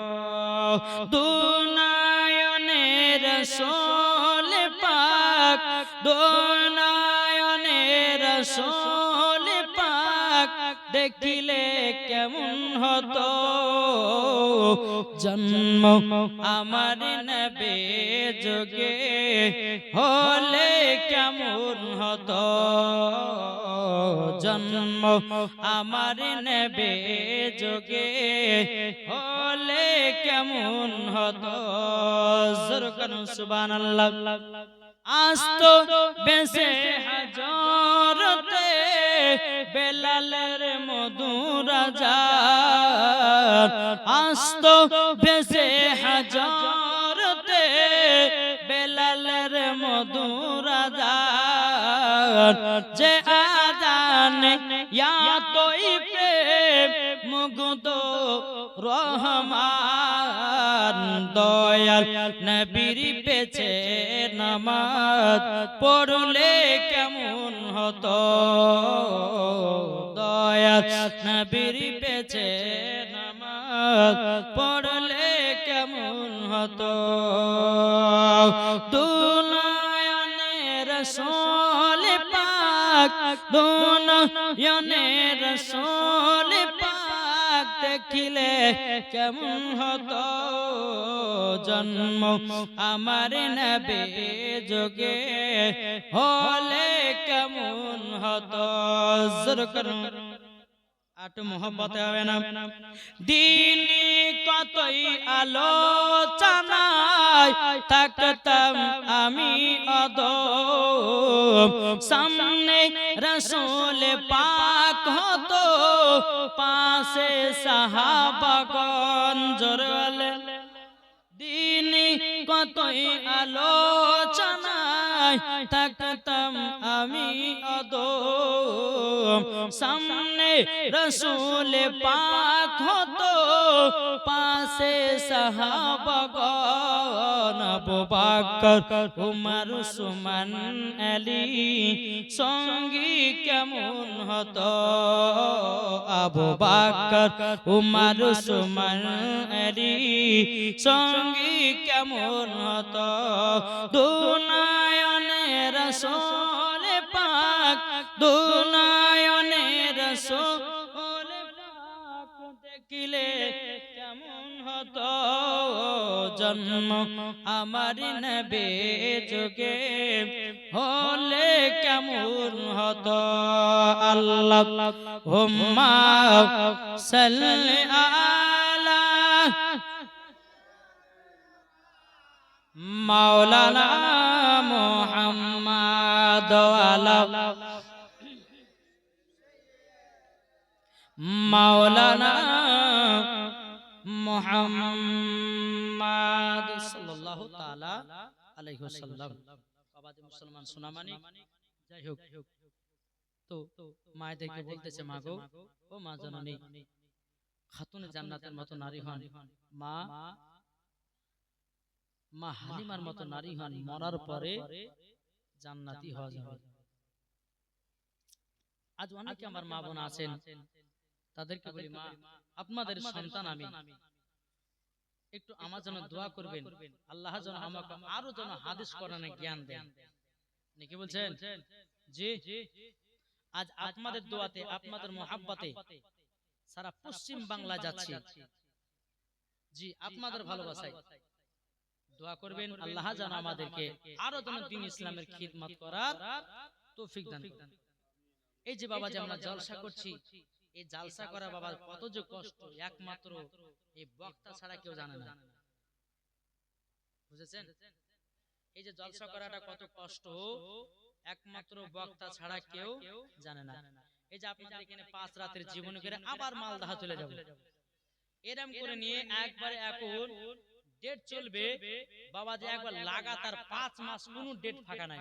দুনায়নের রাসূল পাক, দুনায়নের রাসূল পাক দেখিলে কেমন হতো, জন্ম আমার নবী যুগে হলে কেমন হতো, জন্ম আমার নবী যুগে হলে কেমন হতো। জোরে বলুন সুবহানাল্লাহ। আস্তো বেঁচে হাজরতে বেলালের মধুর আজান, আস্তো বেঁচে হাজরতে বেলালের মধুর আজান, যে আজানে ইয়া তোই প্রেম মুগ্ধ রহমান, দয়াল নবীর পেছে নামাজ পড়লে কেমন হতো, দয়াল নবীর পেছে নামাজ পড়লে কেমন হতো, দুনায়নের রাসূল পাক, দুনায়নের রাসূল পাক দেখিলে কেমন হতো, জন্ম আমার নবী যুগে হলে কেমন হতো। জোরে করুন, আট মোহব্বতে হবে না। দিনে কতই আলোচনায় থাকতাম আমি অদম, সামনে রাসূল পাক হতো, পাশে সাহাবাগণ। জোরে বলেন, দিনে কতই আলোচনায় থাকতাম আমি অদম, সামনে রসুল পাক হতো, পাশে সাহাবাগণ, আবু বকর উমর উসমান আলী, সঙ্গী কেমন হতো, আবু বকর উমর উসমান আলী, সঙ্গী কেমন হতো, দুনয়নে রাসূল পাক, দুনয়নে রাসূল পাক দেখিলে কেমন হতো, জন্ম আমার নবী যুগে হলে কেমন হতো, আল্লাহুম্মা সাল্লি আলা মাওলানা মুহাম্মদ ওয়ালা মাওলানা মুহাম্মদ সাল্লাল্লাহু তাআলা আলাইহি ওয়াসাল্লাম। বাবাজি মুসলমান সোনামানি, যাই হোক, তো মায়েদেরকে বলতেছে, মা গো, ও মা জননী, খাতুনে জান্নাতের মতো নারী হন, মা মা হালিমার মতো নারী হন, মরার পরে জান্নাতি হওয়া যাবে। আজ অনেকে আমার মা বোন আছেন, তাদেরকে বলি, মা আপনাদের সন্তান আমি, একটু আমার জন্য দোয়া করবেন, আল্লাহ যেন আমাকে আরো যেন হাদিস কোরআনে জ্ঞান দেন। নাকি বলছেন? জি, আজ আপনাদের দোয়াতে, আপনাদের মোহাব্বতে সারা পশ্চিম বাংলা যাচ্ছে। জি, আপনাদের ভালোবাসায় দোয়া করবেন, আল্লাহ যেন আমাদেরকে আরো যেন দ্বীন ইসলামের খিদমত করার তৌফিক দান করেন। এই যে বাবা, যে আমরা জলসা করছি, এই জালসা করা বাবা কত যে কষ্ট, একমাত্র এই বক্তা ছাড়া কেউ জানে না। বুঝেছেন? এই যে জলসা করাটা কত কষ্ট, একমাত্র বক্তা ছাড়া কেউ জানে না। এই যে আপনাদের এখানে 5 রাতের জীবন করে আবার মালদহ চলে যাব, এরম করে নিয়ে একবারে এখন ডেট চলবে বাবা, যে একবার লাগাতার 5 মাস কোনো ডেট ফাঁকা নাই।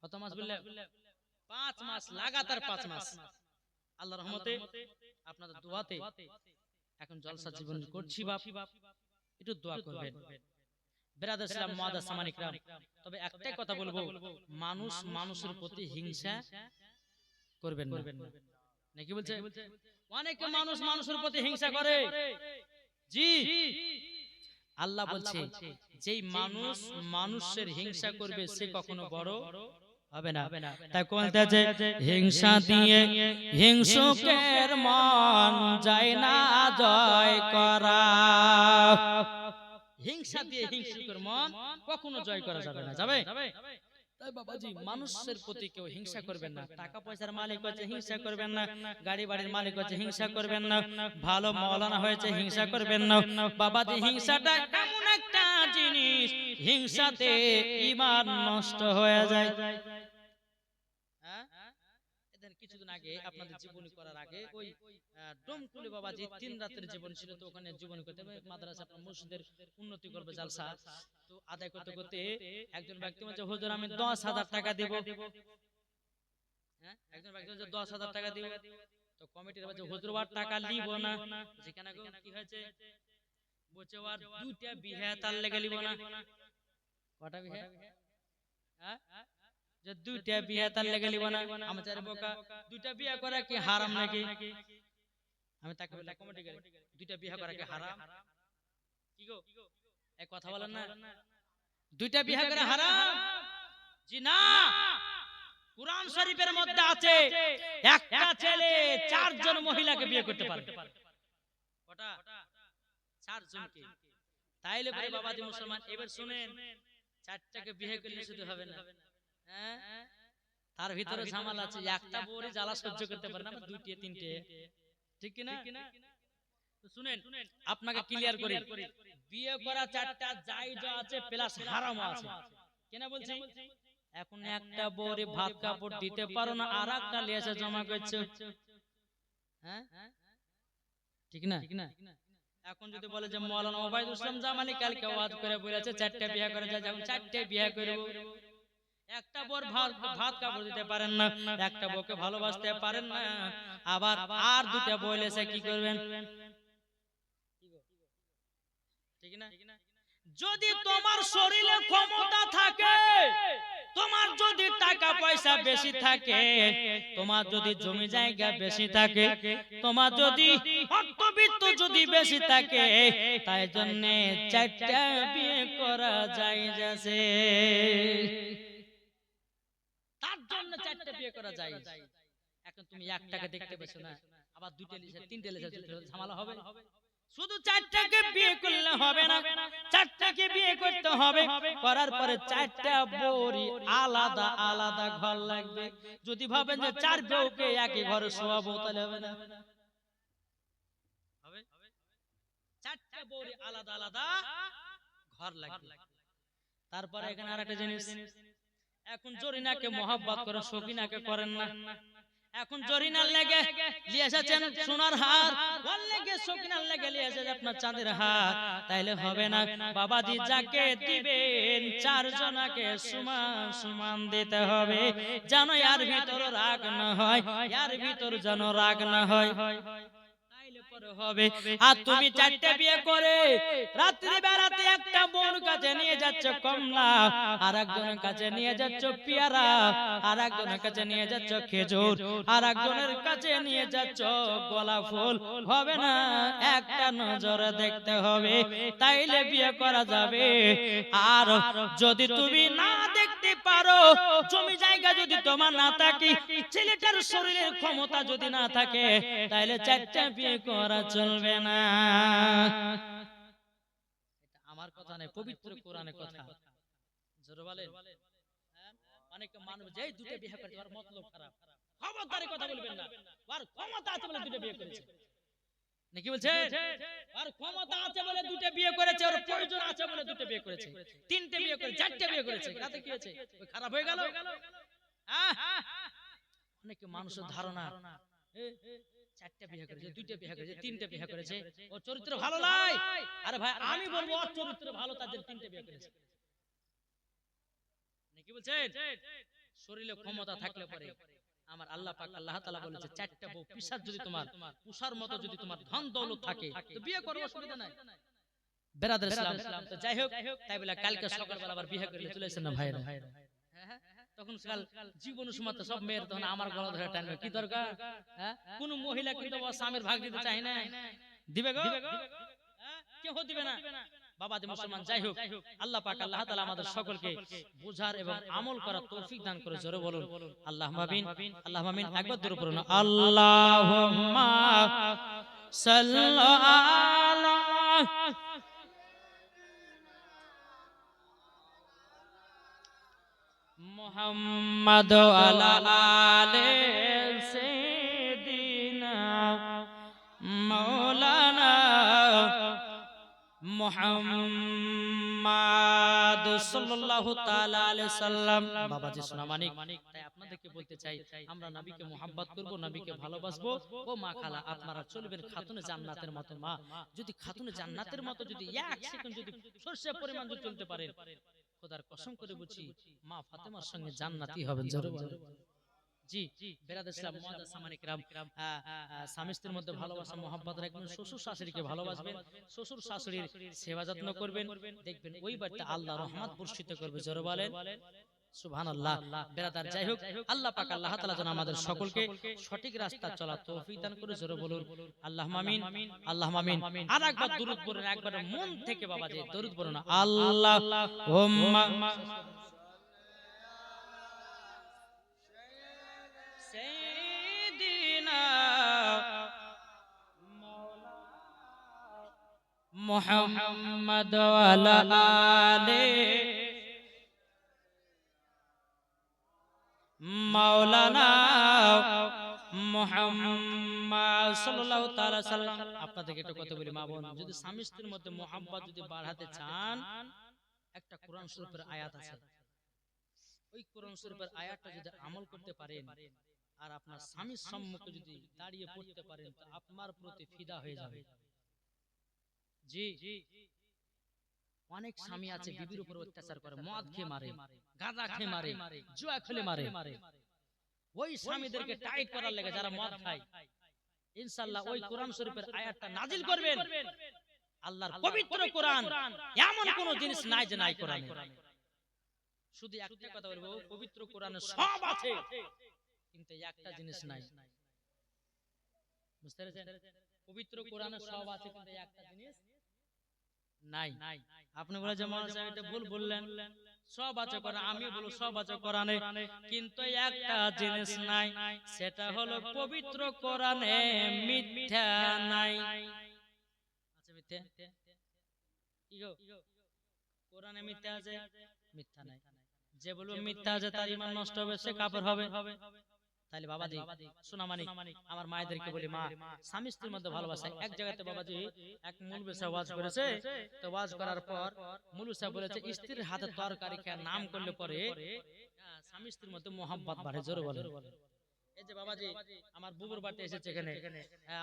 কত মাস বললে? 5 মাস লাগাতার, 5 মাস। আল্লাহর রহমতে, আপনাদের দোয়াতে এখন জলসা জীবন করছি বাপ, একটু দোয়া করবেন। বেরাদার ইসলাম মুআদ্দাস সামানিক রাম, তবে একটাই কথা বলবো, মানুষ মানুষের প্রতি হিংসা করবেন না। নাকি বলছে? অনেকে মানুষ মানুষের প্রতি হিংসা করে। জি, আল্লাহ বলছে, যেই মানুষ মানুষের হিংসা করবে সে কখনো বড় হবে না। তাই বলতেছে, হিংসা দিয়ে হিংসুকের মন যায় না জয় করা। হিংসা দিয়ে হিংসুকের মন কখনো জয় করা যাবে না। যাবে? তাই বাবাজি, মানুষের প্রতি কেউ হিংসা করবেন না। টাকা পয়সার মালিক হচ্ছে হিংসা করবেন না, গাড়ি বাড়ির মালিক হচ্ছে হিংসা করবেন না, ভালো মাওলানা হয়েছে হিংসা করবেন না। বাবাজি, হিংসাটা এমন একটা জিনিস, হিংসাতে ঈমান নষ্ট হয়ে যায়। কিছুদিন আগে আপনাদের জীবনী করার আগে ওই ডোমকুলি বাবাজি 3 রাতের জীবন ছিল, তো ওখানে জীবনী করতে মাদ্রাসা আপনার মসজিদের উন্নতি করবে জালসা, তো আদায় করতে করতে একজন ব্যক্তি বলছে, হুজুর আমি 10,000 টাকা দেব। হ্যাঁ, একজন ব্যক্তি বলছে 10,000 টাকা দেব। তো কমিটির বলছে, হুজুর আর টাকা লিব না। যেখানে কি হয়েছে, বলছে আর 2টা বিয়ে তার লেগে লিব না। কটা বিয়ে? হ্যাঁ, যে 2টা বিয়ে তার লেগে লিব না। আমার চারে বোকা, 2টা বিয়ে করা কি হারাম নাকি? আমি তাকে বললাম, কমিটি গেলে 2টা বিয়ে করা কি হারাম? কি গো, এক কথা বলেন না, 2টা বিয়ে করা হারাম? জি না, কুরআন শরীফের মধ্যে আছে একটা ছেলে 4 জন মহিলাকে বিয়ে করতে পারে। কটা? 4 জনকে। তাইলে পরে বাবাজি মুসলমান, এবার শুনেন, 4টাকে বিয়ে করলে শুধু হবে না, হ্যাঁ, তার ভিতরে ঝামেলা আছে। একটা বউরে জ্বালা সহ্য করতে পারে না, 2টে 3টে, ঠিক কি না? তো শুনেন, আপনাকে ক্লিয়ার করি, বিয়ে করা 4টা জায়েজ আছে প্লাস হারামও আছে। কেন বলছি? এখন একটা বউরে ভাত কাপড় দিতে পারো না, আরেকটা লিয়েছে জমা করছে, হ্যাঁ, ঠিক না? এখন যদি বলে যে মাওলানা ওবায়দুল ইসলাম জামালি কালকে ওয়াজ করে বলেছে 4টা বিয়ে করে যায়, যেমন 4টে বিয়ে করব, একটা বোর ভাত কাপড় দিতে পারেন না, একটা বউকে ভালোবাসতে পারেন না, আবার আর দুটো বলেছে কি করবেন? ঠিক না? যদি তোমার শরীরে ক্ষমতা থাকে, তোমার যদি টাকা পয়সা বেশি থাকে, তোমার যদি জমি জায়গা বেশি থাকে, তোমার যদি অর্থবিত্ত যদি বেশি থাকে, তাই জন্য 4টা বিয়ে করা যায় যাচ্ছে, তার জন্য 4টা বিয়ে করা যায়। এখন তুমি একটাকে দেখতে পেছো না, আবার দুটো লিখে 3টে লিখে ঝামেলা হবে। শুধু 4টাকে বিয়ে করলে হবে না, 4টাকে বিয়ে করতে হবে, করার পরে 4টা বউরি আলাদা আলাদা ঘর লাগবে। যদি ভাবেন যে 4 বউকে একই ঘরে শোয়াবো, তাহলে হবে না, হবে? 4টা বউরি আলাদা আলাদা ঘর লাগবে। তারপরে এখানে আরেকটা জিনিস, এখন জরিনাকে মহব্বত করেন, সকিনাকে করেন না। এখন জরিনার লেগে নিয়ে এসেছেন সোনার হার, ওর লেগে সকিনার লেগে নিয়ে এসেছেন আপনার চাঁদের হার, তাইলে হবে না। বাবাজি যাকে দিবেন 4 জনাকে সমান সমান দিতে হবে, যেন এর ভিতর রাগ না হয়, এর ভিতর যেন রাগ না হয়, তাইলে পরে হবে। আর তুমি 4টে বিয়ে করে রাত্রি বেলাতে একটা বোন কাছে নিয়ে যাচ্ছ কমলা, আর একজনের কাছে নিয়ে যাচ্ছ পেয়ারা, আর একজনের কাছে নিয়ে যাচ্ছ খেজুর, আর একজনের কাছে নিয়ে যাচ্ছ গোলাপ ফুল, হবে না। একটা নজরে দেখতে হবে, তাইলে বিয়ে করা যাবে। আর যদি তুমি না দেখতে পারো, জমি জায়গা যদি তোমার না থাকে, ছেলেটার শরীরের ক্ষমতা যদি না থাকে, তাইলে 4টা বিয়ে করা চলবে না। এটা আমার কথা নয়, পবিত্র কোরআনের কথা। জোরে বলেন। অনেকে মানুষ যে 2টা বিয়ে করেছে, ওর মতলব খারাপ, খবরদারি কথা বলবেন না। ওর ক্ষমতা আছে বলে 2টা বিয়ে করেছে, নাকি বলছে? আর ক্ষমতা আছে বলে 2টা বিয়ে করেছে, ওর প্রয়োজন আছে বলে 2টা বিয়ে করেছে, 3টে বিয়ে করে 4টে বিয়ে করেছে, তাতে কি হয়েছে? ওই খারাপ হয়ে গেল? অনেকে মানুষের ধারণা 4টা বিয়ে করেছে, 2টা বিয়ে করেছে, 3টে বিয়ে করেছে, ওর চরিত্র ভালো নয়। আরে ভাই, আমি বলবো ওর চরিত্র ভালো, তার জন্য 3টে বিয়ে করেছে, নাকি বলছেন? শরীরে ক্ষমতা থাকলে পরে আমার আল্লাহ পাক আল্লাহ তাআলা বলেছে 4টা বউ পিশাচ যদি তোমার পুষার মতো যদি তোমার ধন দৌলত থাকে, তো বিয়ে করো, অসুবিধা নাই। বেরাদর ইসলাম, তো যাই হোক, তাই বলে কালকে সকালবেলা আবার বিয়ে করলে চলে এসেছেন না ভাইরা। তখন কাল জীবন সময় তো সব মেয়ের তখন আমার গলা ধরে টানবে, কি দরকার? কোন মহিলা কিন্তু স্বামীর ভাগ দিতে চায় না, দিবে গো? কেউ দিবে না। বাবাজি মুসলমান, যাই হোক, আল্লাহ পাক আল্লাহ তাআলা আমাদের সকলকে বুঝার এবং আমল করার তৌফিক দান করে। জোরে বলুন আল্লাহুম্মা আমিন, আল্লাহুম্মা আমিন। একবার দরুদ পড়ুন, আল্লাহুম্মা সাল্লি আলা মুহাম্মাদ আলা আলে সাইয়্যিদিনা মাওলানা মুহাম্মাদ সাল্লাল্লাহু তাআলা আলাইহি সাল্লাম। বাবাজি সোনা মানিক, তাই আপনাদেরকে বলতে চাই, আমরা নবীকে মুহাব্বত করব, নবীকে ভালোবাসবো। ও মা খালা, আপনারা চলবেন খাতুনে জান্নাতের মতো। মা যদি খাতুনে জান্নাতের মতো যদি 1 সেকেন্ড যদি সরষে পরিমাণ যদি চলতে পারেন, খোদার কসম করে বলছি, মা ফাতেমার সঙ্গে জান্নাতি হবেন। জোরে বলেন। জি, বেরাদর ইসলাম মুআজ্জাজ সামানে কিরাম, স্বামী স্ত্রীর মধ্যে ভালোবাসা মহব্বত রাখবেন, শ্বশুর শাশুড়িকে ভালোবাসবেন, শ্বশুর শাশুড়ির সেবা যত্ন করবেন, দেখবেন ওই বাড়িতে আল্লাহ রহমত বর্ষিত করবে। জোরে বলেন সুবহানাল্লাহ। বেরাদার, যাই হোক, আল্লাহ পাক আল্লাহ তাআলা যেন আমাদের সকলকে সঠিক রাস্তা চলার তৌফিক দান করে। জোরে বলুন আল্লাহুম্মা আমিন, আল্লাহুম্মা আমিন। আর একবার দরুদ পড়ুন, একবার মন থেকে বাবাজি দরুদ পড়ুন, আল্লাহুম্মা সাইয়্যিদিনা মুহাম্মাদ ওয়া আলে মাওলানা মুহাম্মদ সাল্লাল্লাহু তাআলা সাল্লাম। আপনাদেরকে একটা কথা বলি মা বোন, যদি স্বামী স্ত্রীর মধ্যে মুহাব্বত যদি বাড়াতে চান, একটা কোরআন শরীফের আয়াত আছে, ওই কোরআন শরীফের আয়াতটা যদি আমল করতে পারেন, আর আপনার স্বামীর সম্মুখে যদি দাঁড়িয়ে পড়তে পারেন, তো আপনার প্রতি ফিদা হয়ে যাবে। জি, অনেক স্বামী আছে বিবির উপর অত্যাচার করে, মদ খেয়ে মারে, গাঁজা খেয়ে মারে, জুয়া খেলে মারে। ওই স্বামীদেরকে টাইট করার লেগে যারা মদ খায়, ইনশাআল্লাহ ওই কোরআন শরীফের আয়াতটা নাজিল করবেন। আল্লাহর পবিত্র কোরআন, এমন কোন জিনিস নাই যে নাই কোরআনে। শুধু একটা কথা বলবো, পবিত্র কোরআনে সব আছে, কিন্তু একটা জিনিস নাই। বুঝতে পেরেছেন? পবিত্র কোরআনে সব আছে, কিন্তু একটা জিনিস নাই। আপনি বলে যে মৌলানা সাহেব এটা ভুল বললেন, সব আছে কোরআনে, আমি বলবো সব আছে কোরআনে, কিন্তু একটা জিনিস নাই, সেটা হলো পবিত্র কোরআনে মিথ্যা নাই। আছে মিথ্যা? কি গো, কোরআনে মিথ্যা আছে? মিথ্যা নাই। যে বলবো মিথ্যা আছে তার ঈমান নষ্ট হবে, সে কাফের হবে। তাহলে বাবাজি শোনা মানিক, আমার মায়েদেরকে বলি, মা স্বামী স্ত্রীর মধ্যে ভালোবাসা। এক জায়গাতে বাবাজি এক মুলবি সাহেব ওয়াজ করেছে, তো ওয়াজ করার পর মুলবি সাহেব বলেছে স্ত্রীর হাতে তরকারি খেয়ে নাম করলে পরে স্বামী স্ত্রীর মধ্যে মোহাব্বত বাড়ে। জোরে বলে। এই যে বাবাজি আমার বুবুর বাড়িতে এসেছে, এখানে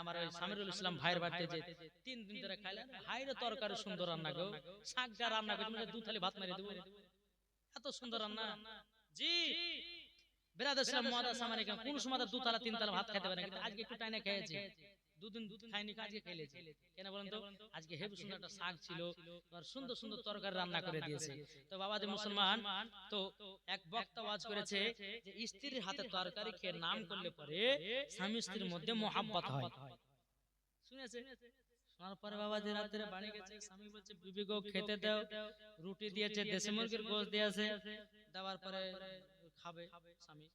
আমার ওই সামিরুল ইসলাম ভাইয়ের বাড়িতে, যে 3 দিন ধরে খাইলেন, ভাইরে তরকারি সুন্দর রান্না গো, শাকটা রান্না করে তুমি 2 থালি ভাত মেরে দেবো, এত সুন্দর রান্না। জি বেরাদ ইসলাম মহাদাস সামানে কোন সময় 2 থালা 3 থালা ভাত খেতে পারে, কিন্তু আজকে একটু টাইনে খেয়েছে, 2 দিন খাইনি, আজকে খেলেছে। কেন বলেন তো? আজকে হেবি সুন্দর একটা শাক ছিল, আর সুন্দর সুন্দর তরকারি রান্না করে দিয়েছে। তো বাবাজি মুসলমান, তো এক বক্তা ওয়াজ করেছে যে স্ত্রীর হাতে তরকারি খেয়ে নাম করলে পরে স্বামী স্ত্রীর মধ্যে মোহাব্বত হয়। শুনেছে? শোনার পরে বাবাজি রাতে বাড়ি গেছে, স্বামী বলছে বিবি গো খেতে দাও, রুটি দিয়েছে, দেশি মুরগির গোশত দিয়েছে, দেওয়ার পরে খাবে স্বামী।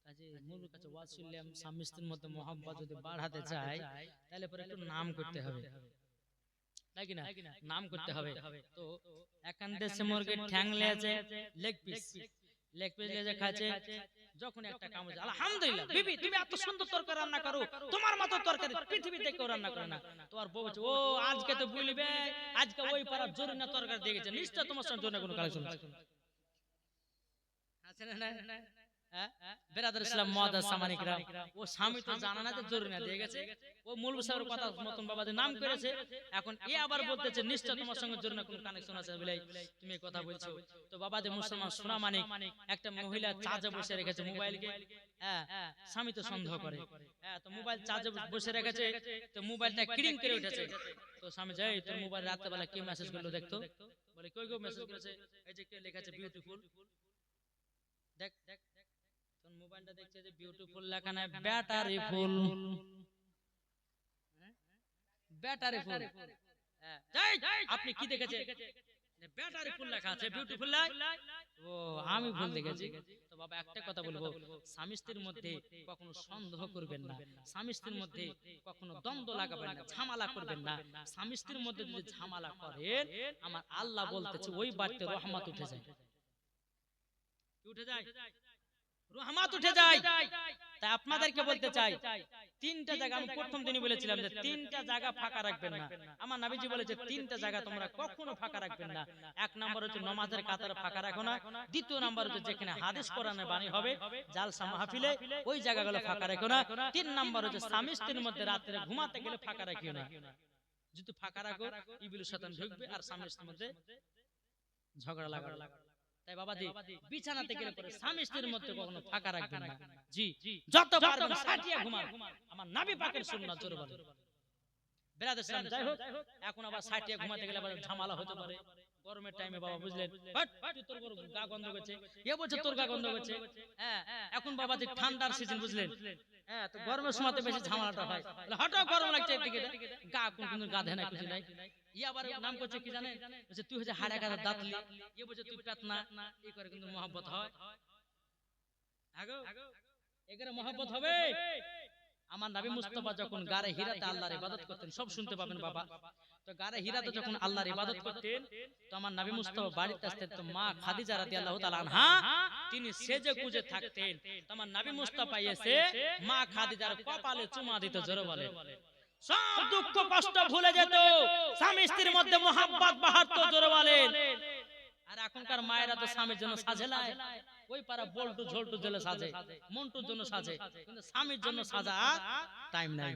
কাজে মুরগির কাছে ওয়াজ শুনলাম, স্বামী স্ত্রীর মধ্যে মোহাব্বত যদি বাড়াতে চাই, তাহলে পরে একটু নাম করতে হবে, নাকি না? নাম করতে হবে। তো এখান দেশি মুরগির ঠ্যাং লেছে, লেগ পিস লেজে খাচ্ছে, যখন একটা কাম হচ্ছে আলহামদুলিল্লাহ বিবি তুমি এত সুন্দর তরকারি রান্না করো, তোমার মতো তরকারি পৃথিবীতে কেউ রান্না করে না। তোমার বউ বলছে ও আজকে তো বলবে, আজকে ওই পাড়ার জরিনা তরকারি দিয়ে গেছে, নিশ্চয় তোমার সঙ্গে জরিনা কোনো কালেকশন আছে না? বেরাদার ইসলাম মহাদাস সামানিকরা, ও স্বামী তো জানা না যে জরিনা দিয়ে গেছে, ও মুলবি সাহেবের কথা মতন বাবাদের নাম করেছে, এখন এ আবার বলতেছে নিশ্চয় তোমার সঙ্গে জরিনা কোনো কানেকশন আছে বলে তুমি কথা বলছো। তো বাবাদের মুসলমান সোনা মানিক, একটা মহিলা চার্জে বসে রেখেছে মোবাইলকে, স্বামী তো সন্দেহ করে, তো মোবাইল চার্জে বসে রেখেছে, তো মোবাইলটা ক্রিং করে উঠেছে। তো স্বামী যাই তোর মোবাইল রাতে বেলা কে মেসেজ করলো দেখতো, বলে কই গো মেসেজ করেছে, এই যে কে লেখা আছে বিউটিফুল, দেখ দেখ তোর মোবাইলটা দেখছে যে বিউটিফুল লেখা নাই, ব্যাটারি ফুল, ব্যাটারি ফুল। আপনি কি দেখেছে? ব্যাটারি ফুল লেখা আছে, বিউটিফুল লাই। ও আমি ভুল দেখেছি। তো বাবা একটা কথা বলবো, স্বামী স্ত্রীর মধ্যে কখনো সন্দেহ করবেন না, স্বামী স্ত্রীর মধ্যে কখনো দ্বন্দ্ব লাগাবেন না, ঝামেলা করবেন না। স্বামী স্ত্রীর মধ্যে যদি ঝামেলা করেন, আমার আল্লাহ বলতেছে ওই বাড়িতে রহমত উঠে যায়, উঠে যায়, রহমত উঠে যায়। তাই আপনাদেরকে বলতে চাই, 3টা জায়গা আমি প্রথম দিনই বলেছিলাম যে 3টা জায়গা ফাঁকা রাখবেন না। আমার নবীজি বলেছে 3টা জায়গা তোমরা কখনো ফাঁকা রাখবেন না। 1 নাম্বার হচ্ছে নামাজের কাতারে ফাঁকা রাখো না, 2য় নাম্বার হচ্ছে যেখানে হাদিস কোরআনের বাণী হবে জালসা মাহফিলে ওই জায়গাগুলো ফাঁকা রাখো না, 3 নাম্বার হচ্ছে স্বামী স্ত্রীর মধ্যে রাতে ঘুমাতে গেলে ফাঁকা রাখিও না। যদি ফাঁকা রাখো ইবলিস শয়তান ঢুকবে আর স্বামী স্ত্রীর মধ্যে ঝগড়া লাগাবে। তাই বাবাজি বিছানাতে গেলে পরে স্বামী স্ত্রীর মধ্যে কখনো ফাঁকা রাখবেন না। জি যত পারবেন সাটিয়ে ঘুমান, আমার নবী পাকের সুন্নাত জোরে বলেন। বেরাদার ইসলাম যাই হোক, এখন আবার সাটিয়ে ঘুমাতে গেলে আবার ঝামেলা হতে পারে গরমের টাইমে, বাবা বুঝলেন, তোর গা গন্ধ করছে, এ বলছে তোর গা গন্ধ করছে। এখন বাবাজি ঠান্ডার সিজন বুঝলেন, তো গরমের সময় বেশি ঝামেলাটা হয়, হঠাৎ গরম লাগছে একদিকে গা কিন্তু গা ধেনা কিছু নাই, ইয়ে আবার নাম করছে কি জানেন, বলছে তুই হচ্ছে হাড়া কাটা দাঁতলি, ইয়ে বলছে তুই পেতনা, এই করে কিন্তু মহব্বত হয়, এখানে মহব্বত হবে। আমার নবী মুস্তাফা যখন গারে হিরাতে আল্লাহর ইবাদত করতেন, সব শুনতে পাবেন বাবা, তো গারে হিরাতে যখন আল্লাহর ইবাদত করতেন, তো আমার নবী মুস্তাফা বাড়িতে আসতেন, তো মা খাদিজা রাদিয়াল্লাহু তাআলা আনহা তিনি সেজে কুজে থাকতেন, তো আমার নবী মুস্তাফা এসে মা খাদিজার কপালে চুমা দিত, জোরে বলে, সব দুঃখ কষ্ট ভুলে যেত, স্বামী স্ত্রীর মধ্যে মহব্বত বাড়তো, জোরে বলেন। আর এখনকার এখনকার মায়েরা তো স্বামীর জন্য সাজে না, ওই পাড়া বল্টু ঝোলটু জেলে সাজে, মন্টুর জন্য সাজে, কিন্তু স্বামীর জন্য সাজা টাইম নাই।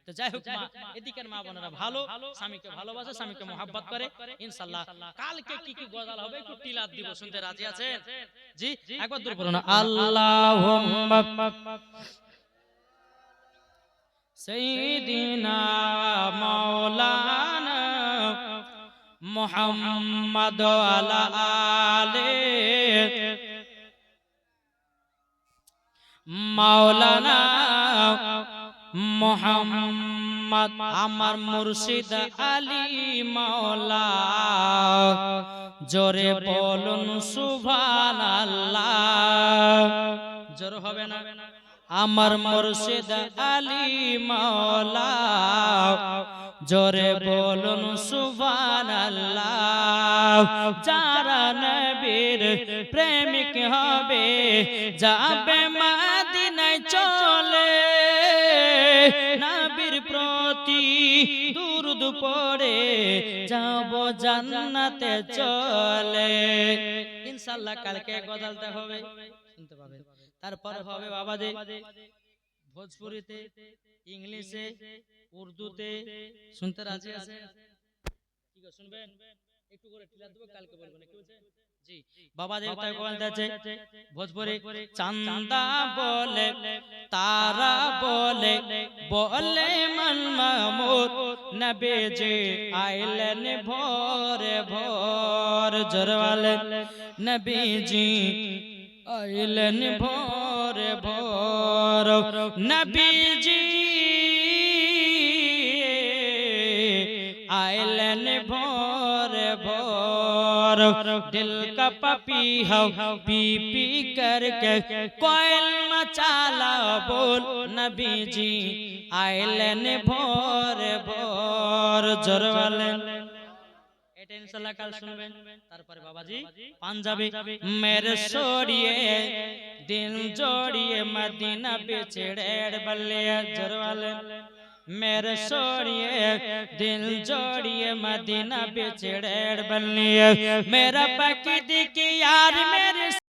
তো যাই হোক মা, এদিকের মা বোনেরা ভালো, স্বামীকে ভালোবাসে, স্বামীকে মোহাব্বত করে। ইনশাআল্লাহ কালকে কি কি গজাল হবে একটু টিলাত দিব, শুনতে রাজি আছেন? জি একবার দূর বলুন আল্লাহুম্মা সাইয়্যিদিনা মাওলানা মুহাম্মদ আলা আলে মাওলানা মুহাম্মদ। আমার মুর্শিদ আলী মাওলা, জোরে বলুন সুবহানাল্লাহ। জোর হবে না? আমার মুর্শিদ আলী মাওলা, জোরে বলুন সুবহানাল্লাহ। যারা নবীর প্রেমিক হবে যাবে মদিনায় চলে, নবীর প্রতি দুরূদ পড়ে যাব জান্নাতে চলে। ইনশাআল্লাহ কালকে গজালতে হবে, শুনতে পাবেন। তারপরে হবে বাবাজি ভোজপুরিতে, ইংলিশে, উর্দুতে, শুনতে রাজি আছে? ঠিক আছে শুনবেন, একটু করে টিলা দেব, কালকে বলবেন কি হচ্ছে। জি বাবা দেবতা বলতেছে ভোজপুরি, চাঁদা বলে তারা বলে বলে মন মামুদ, নবীজি আইলেন ভোরে ভোর। জোরওয়ালে নবীজি আইলেন ভোরে ভোর, নবীজি आइलन भोर भोर। दिल का पपीहा पी पी करके कोयल मचाला बोल, नबी जी आइलन भोर भोर। जोरवाले এটা ইনশাআল্লাহ কাল শুনবেন। তারপরে বাবাজি পাঞ্জাবি, মেরে সোড়িয়ে দিল জোড়িয়ে মদিনা বিছড়ের বল্লে। জোরওয়ালে मेरे सोड़िए दिल जोड़िए मदीना बिछड़ेर बल्ले। मेरा पकी दी की यार मेरी